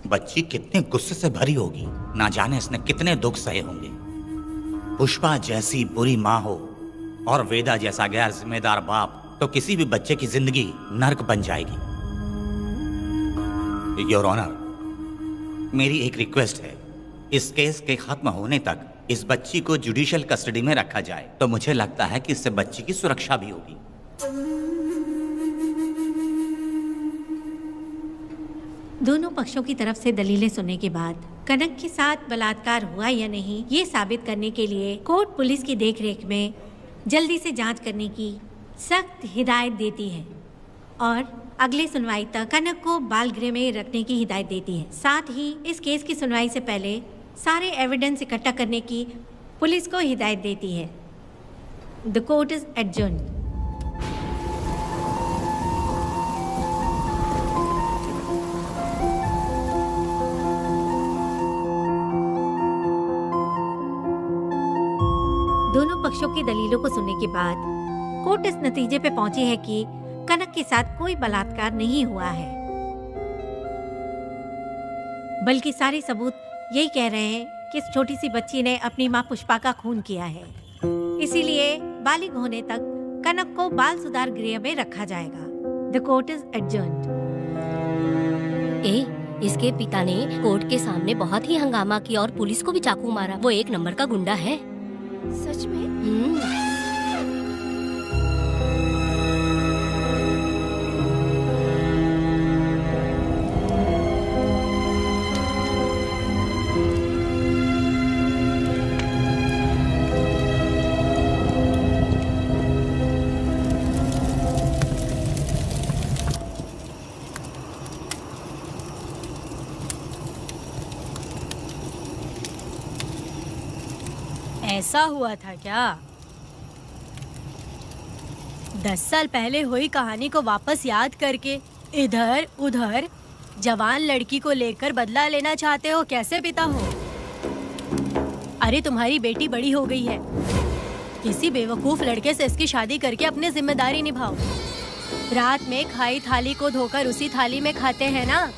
बच्ची कितने गुस्से से भरी होगी, ना जाने इसने कितने दुख सहे होंगे। पुष्पा जैसी बुरी माँ हो और वेदा जैसा गैर जिम्मेदार बाप, तो किसी भी बच्चे की जिंदगी नर्क बन जाएगी। योर ऑनर, मेरी एक रिक्वेस्ट है, इस केस के खत्म होने तक इस बच्ची को जुडिशियल कस्टडी में रखा जाए, तो मुझे लगता है कि इससे बच्ची की सुरक्षा भी होगी। दोनों पक्षों की तरफ से दलीलें सुनने के बाद कनक के साथ बलात्कार हुआ या नहीं, ये साबित करने के लिए कोर्ट पुलिस की देखरेख में जल्दी से जांच करने की सख्त हिदायत देती है और अगले सुनवाई तक कनक को बाल गृह में रखने की हिदायत देती है। साथ ही इस केस की सुनवाई से पहले सारे एविडेंस इकट्ठा करने की पुलिस को हिदायत देती है। The court is adjourned. दोनों पक्षों की दलीलों को सुनने के बाद कोर्ट इस नतीजे पे पहुंची है कि कनक के साथ कोई बलात्कार नहीं हुआ है, बल्कि सारे सबूत यही कह रहे हैं कि इस छोटी सी बच्ची ने अपनी मां पुष्पा का खून किया है। इसीलिए बालिग होने तक कनक को बाल सुधार गृह में रखा जाएगा। The court is adjourned. इसके पिता ने कोर्ट के सामने बहुत ही हंगामा किया और पुलिस को भी चाकू मारा। वो एक नंबर का गुंडा है। सच में? ऐसा हुआ था क्या? 10 साल पहले हुई कहानी को वापस याद करके इधर उधर जवान लड़की को लेकर बदला लेना चाहते हो? कैसे पिता हो? अरे तुम्हारी बेटी बड़ी हो गई है, किसी बेवकूफ लड़के से इसकी शादी करके अपनी जिम्मेदारी निभाओ। रात में खाई थाली को धोकर उसी थाली में खाते हैं ना,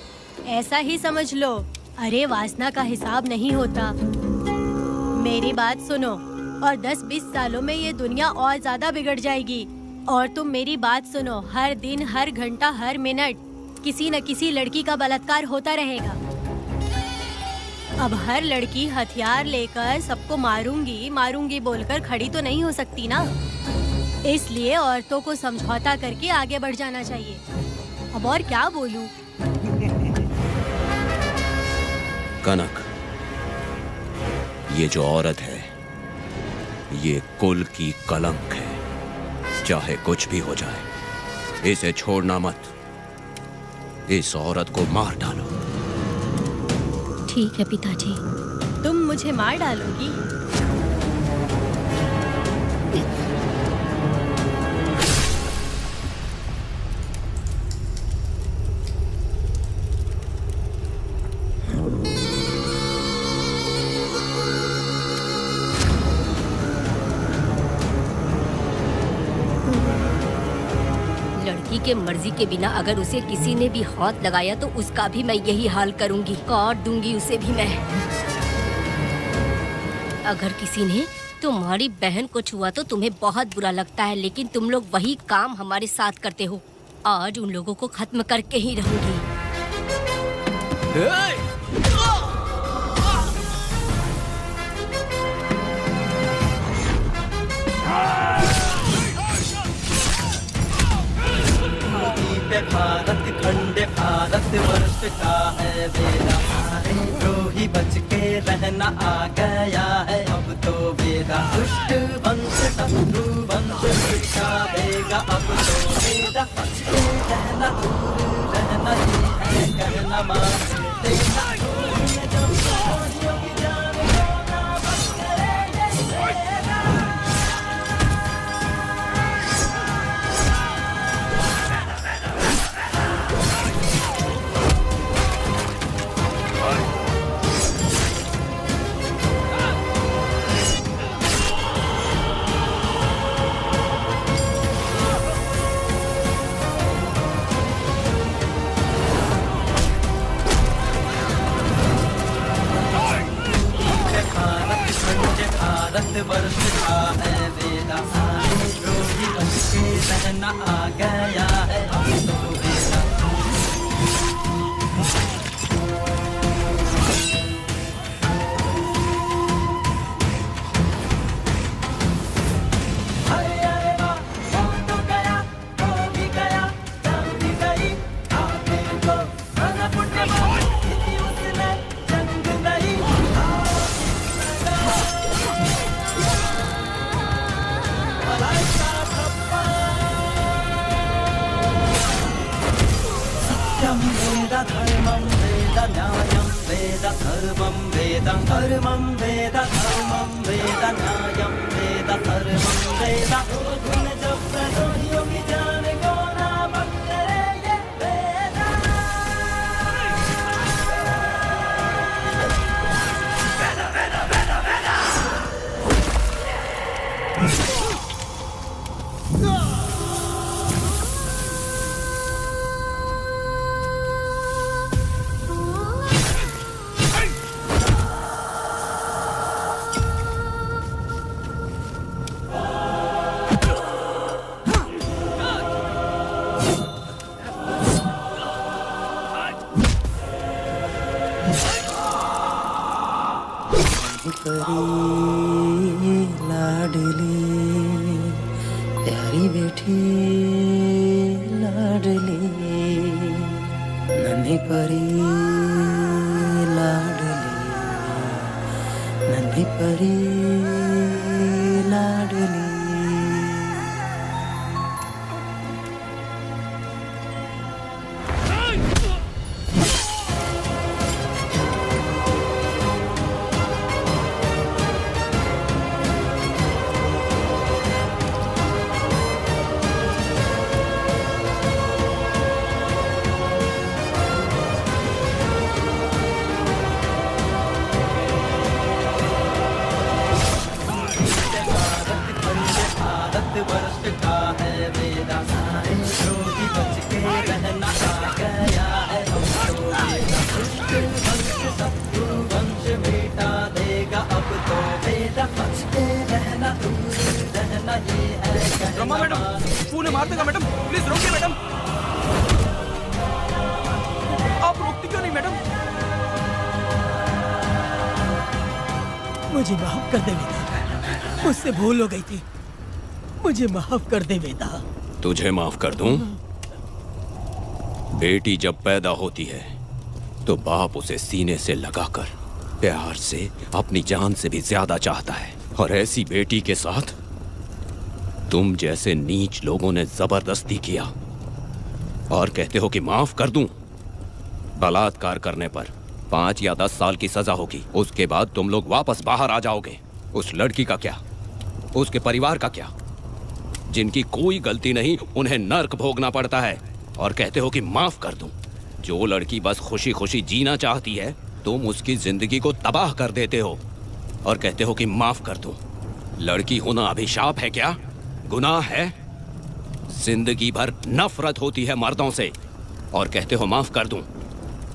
ऐसा ही समझ लो। अरे वासना का हिसाब नहीं होता। मेरी बात सुनो, और 10-20 सालों में ये दुनिया और ज्यादा बिगड़ जाएगी। और तुम मेरी बात सुनो, हर दिन, हर घंटा, हर मिनट किसी न किसी लड़की का बलात्कार होता रहेगा। अब हर लड़की हथियार लेकर सबको मारूंगी मारूंगी बोलकर खड़ी तो नहीं हो सकती ना। इसलिए औरतों को समझौता करके आगे बढ़ जाना चाहिए। अब और क्या बोलूं? कनक, ये जो औरत है ये कुल की कलंक है। चाहे कुछ भी हो जाए, इसे छोड़ना मत। इस औरत को मार डालो। ठीक है पिताजी। तुम मुझे मार डालोगी? लड़की के मर्जी के बिना अगर उसे किसी ने भी हाथ लगाया तो उसका भी मैं यही हाल करूंगी, काट दूंगी उसे भी मैं। अगर किसी ने तुम्हारी बहन को छुआ तो तुम्हें बहुत बुरा लगता है, लेकिन तुम लोग वही काम हमारे साथ करते हो। आज उन लोगों को खत्म करके ही रहूंगी। भारत खंड भारत वर्ष का है बेड़ा, द्रोही बच के रहना आ गया है अब तो बेड़ा। दुष्ट वंश शत्रु वंश मिटा देगा अब तो बेड़ा। बच के रहना, दूर रहना, ये है कहना मान देना। वर्ष का है बेड़ा, द्रोही बच के रहना आ गया है अब तो बेड़ा। अरे वाह, हो तो गया, हो भी गया, जान भी गई, आखिर को बना पुण्य इसी उसने जंग नहीं। सत्यं वेद धर्मं वेद न्यायं वेद सर्वं वेद धर्मं वेद धर्मं वेद न्यायं वेद सर्वं वेद। गुण जब प्रदोषियों की जान को ना बख्शे ये वेद। लाडली प्यारी बेटी लाडली, नन्ही परी लाडली, नन्ही परी लाडली। वर्ष का है वेदा, द्रोही बच के रहना आ गया है अब तो बेड़ा। दुष्ट वंश शत्रु वंश मिटा देगा अब तो बेड़ा। बच के रहना, दूर रहना, ये है कहना। मैडम फूल मार देगा मैडम, प्लीज रोकिए मैडम। आप रोकती क्यों नहीं मैडम? मुझे माफ कर दे बेटा, मुझसे भूल हो गई थी, मुझे माफ कर दे बेटा। तुझे माफ कर दूं? बेटी जब पैदा होती है तो बाप उसे सीने से लगाकर प्यार से अपनी जान से भी ज्यादा चाहता है, और ऐसी बेटी के साथ तुम जैसे नीच लोगों ने जबरदस्ती किया और कहते हो कि माफ कर दूं। बलात्कार करने पर 5 या 10 साल की सजा होगी। उसके बाद तुम लोग वापस बाहर आ जाओगे। उस लड़की का क्या, उसके परिवार का क्या? जिनकी कोई गलती नहीं उन्हें नर्क भोगना पड़ता है और कहते हो कि माफ कर दूं। जो लड़की बस खुशी खुशी जीना चाहती है तुम उसकी जिंदगी को तबाह कर देते हो और कहते हो कि माफ कर दूं। लड़की होना अभिशाप है क्या, गुनाह है? जिंदगी भर नफरत होती है मर्दों से और कहते हो माफ कर दूं।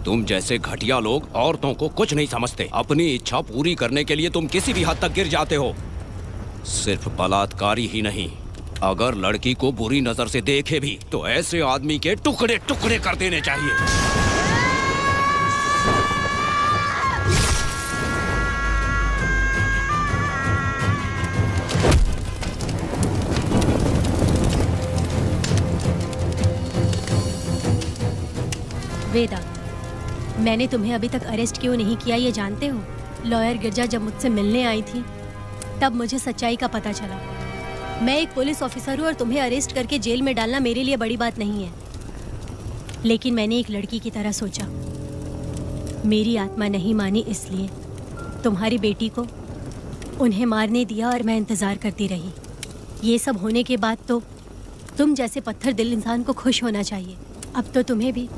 तुम जैसे घटिया लोग औरतों को कुछ नहीं समझते। अपनी इच्छा पूरी करने के लिए तुम किसी भी हद तक गिर जाते हो। सिर्फ बलात्कारी ही नहीं, अगर लड़की को बुरी नजर से देखे भी तो ऐसे आदमी के टुकड़े टुकड़े कर देने चाहिए। वेदा, मैंने तुम्हें अभी तक अरेस्ट क्यों नहीं किया ये जानते हो? लॉयर गिरजा जब मुझसे मिलने आई थी तब मुझे सच्चाई का पता चला। मैं एक पुलिस ऑफिसर हूँ और तुम्हें अरेस्ट करके जेल में डालना मेरे लिए बड़ी बात नहीं है, लेकिन मैंने एक लड़की की तरह सोचा। मेरी आत्मा नहीं मानी, इसलिए तुम्हारी बेटी को उन्हें मारने दिया और मैं इंतज़ार करती रही। ये सब होने के बाद तो तुम जैसे पत्थर दिल इंसान को खुश होना चाहिए। अब तो तुम्हें भी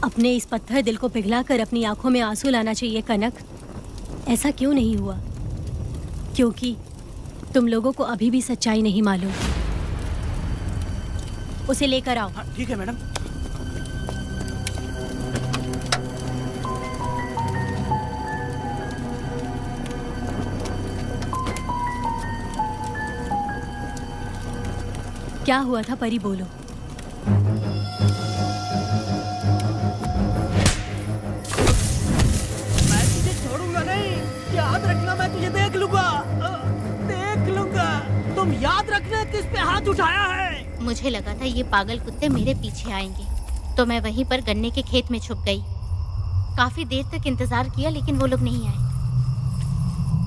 अपने इस पत्थर दिल को पिघलाकर अपनी आंखों में आंसू लाना चाहिए। कनक, ऐसा क्यों नहीं हुआ? क्योंकि तुम लोगों को अभी भी सच्चाई नहीं मालूम। उसे लेकर आओ। ठीक है मैडम। क्या हुआ था परी, बोलो। याद रखना, मैं तुझे देख लूंगा, देख लूंगा। तुम याद रखना किस पे हाथ उठाया है। मुझे लगा था ये पागल कुत्ते मेरे पीछे आएंगे, तो मैं वहीं पर गन्ने के खेत में छुप गई। काफी देर तक इंतजार किया लेकिन वो लोग नहीं आए।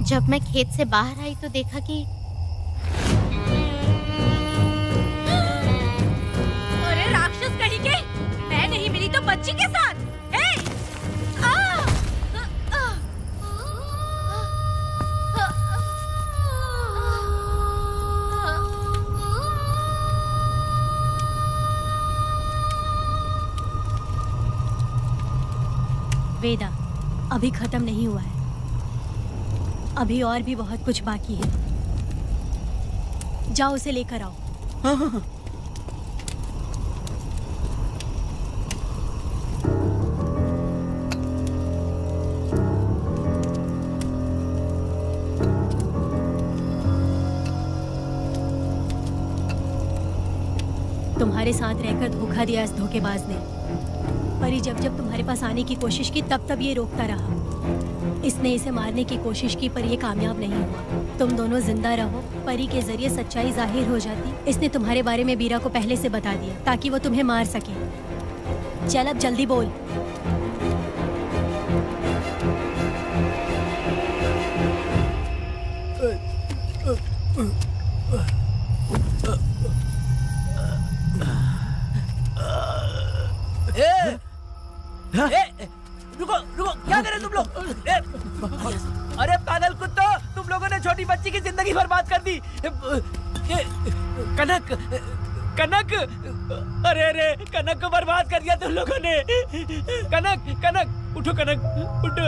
जब मैं खेत से बाहर आई तो देखा कि अरे राक्षस कहीं के, मैं नहीं मिली तो बच्ची के साथ। वेदा, अभी खत्म नहीं हुआ है, अभी और भी बहुत कुछ बाकी है। जाओ उसे लेकर आओ। हाँ हाँ हाँ। तुम्हारे साथ रहकर धोखा दिया इस धोखेबाज ने। परी जब जब तुम्हारे पास आने की कोशिश की तब तब ये रोकता रहा। इसने इसे मारने की कोशिश की पर ये कामयाब नहीं हुआ। तुम दोनों जिंदा रहो, परी के जरिए सच्चाई जाहिर हो जाती। इसने तुम्हारे बारे में बीरा को पहले से बता दिया ताकि वो तुम्हें मार सके। चल अब जल्दी बोल। रुको रुको, क्या करे तुम लोग? अरे पागल कुत्तो, तुम लोगों ने छोटी बच्ची की जिंदगी बर्बाद कर दी। कनक, कनक, अरे अरे कनक को बर्बाद कर दिया तुम लोगों ने। कनक, कनक उठो, कनक उठो।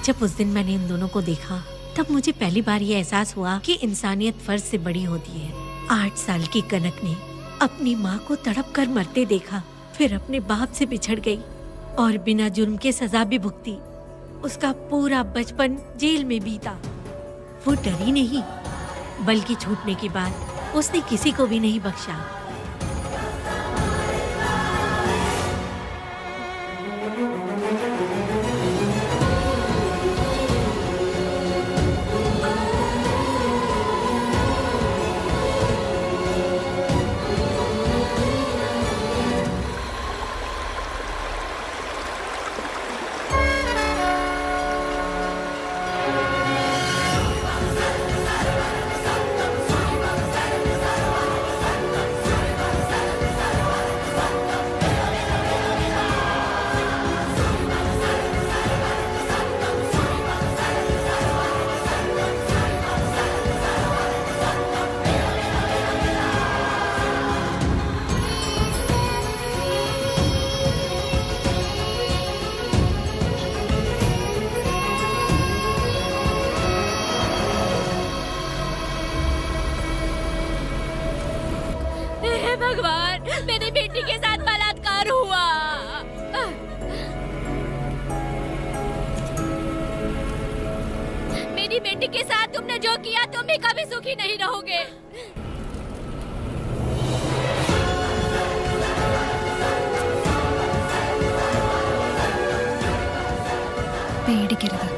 जब उस दिन मैंने इन दोनों को देखा तब मुझे पहली बार ये एहसास हुआ कि इंसानियत फर्ज से बड़ी होती है। 8 साल की कनक ने अपनी माँ को तड़प कर मरते देखा, फिर अपने बाप से बिछड़ गई और बिना जुर्म के सजा भी भुगती। उसका पूरा बचपन जेल में बीता। वो डरी नहीं, बल्कि छूटने के बाद उसने किसी को भी नहीं बख्शा। भगवान, मेरी बेटी के साथ बलात्कार हुआ। मेरी बेटी के साथ तुमने जो किया तुम भी कभी सुखी नहीं रहोगे। പേടിക്കരുത്.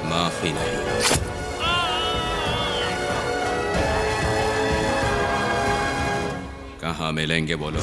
माफी नहीं. कहाँ मिलेंगे बोलो.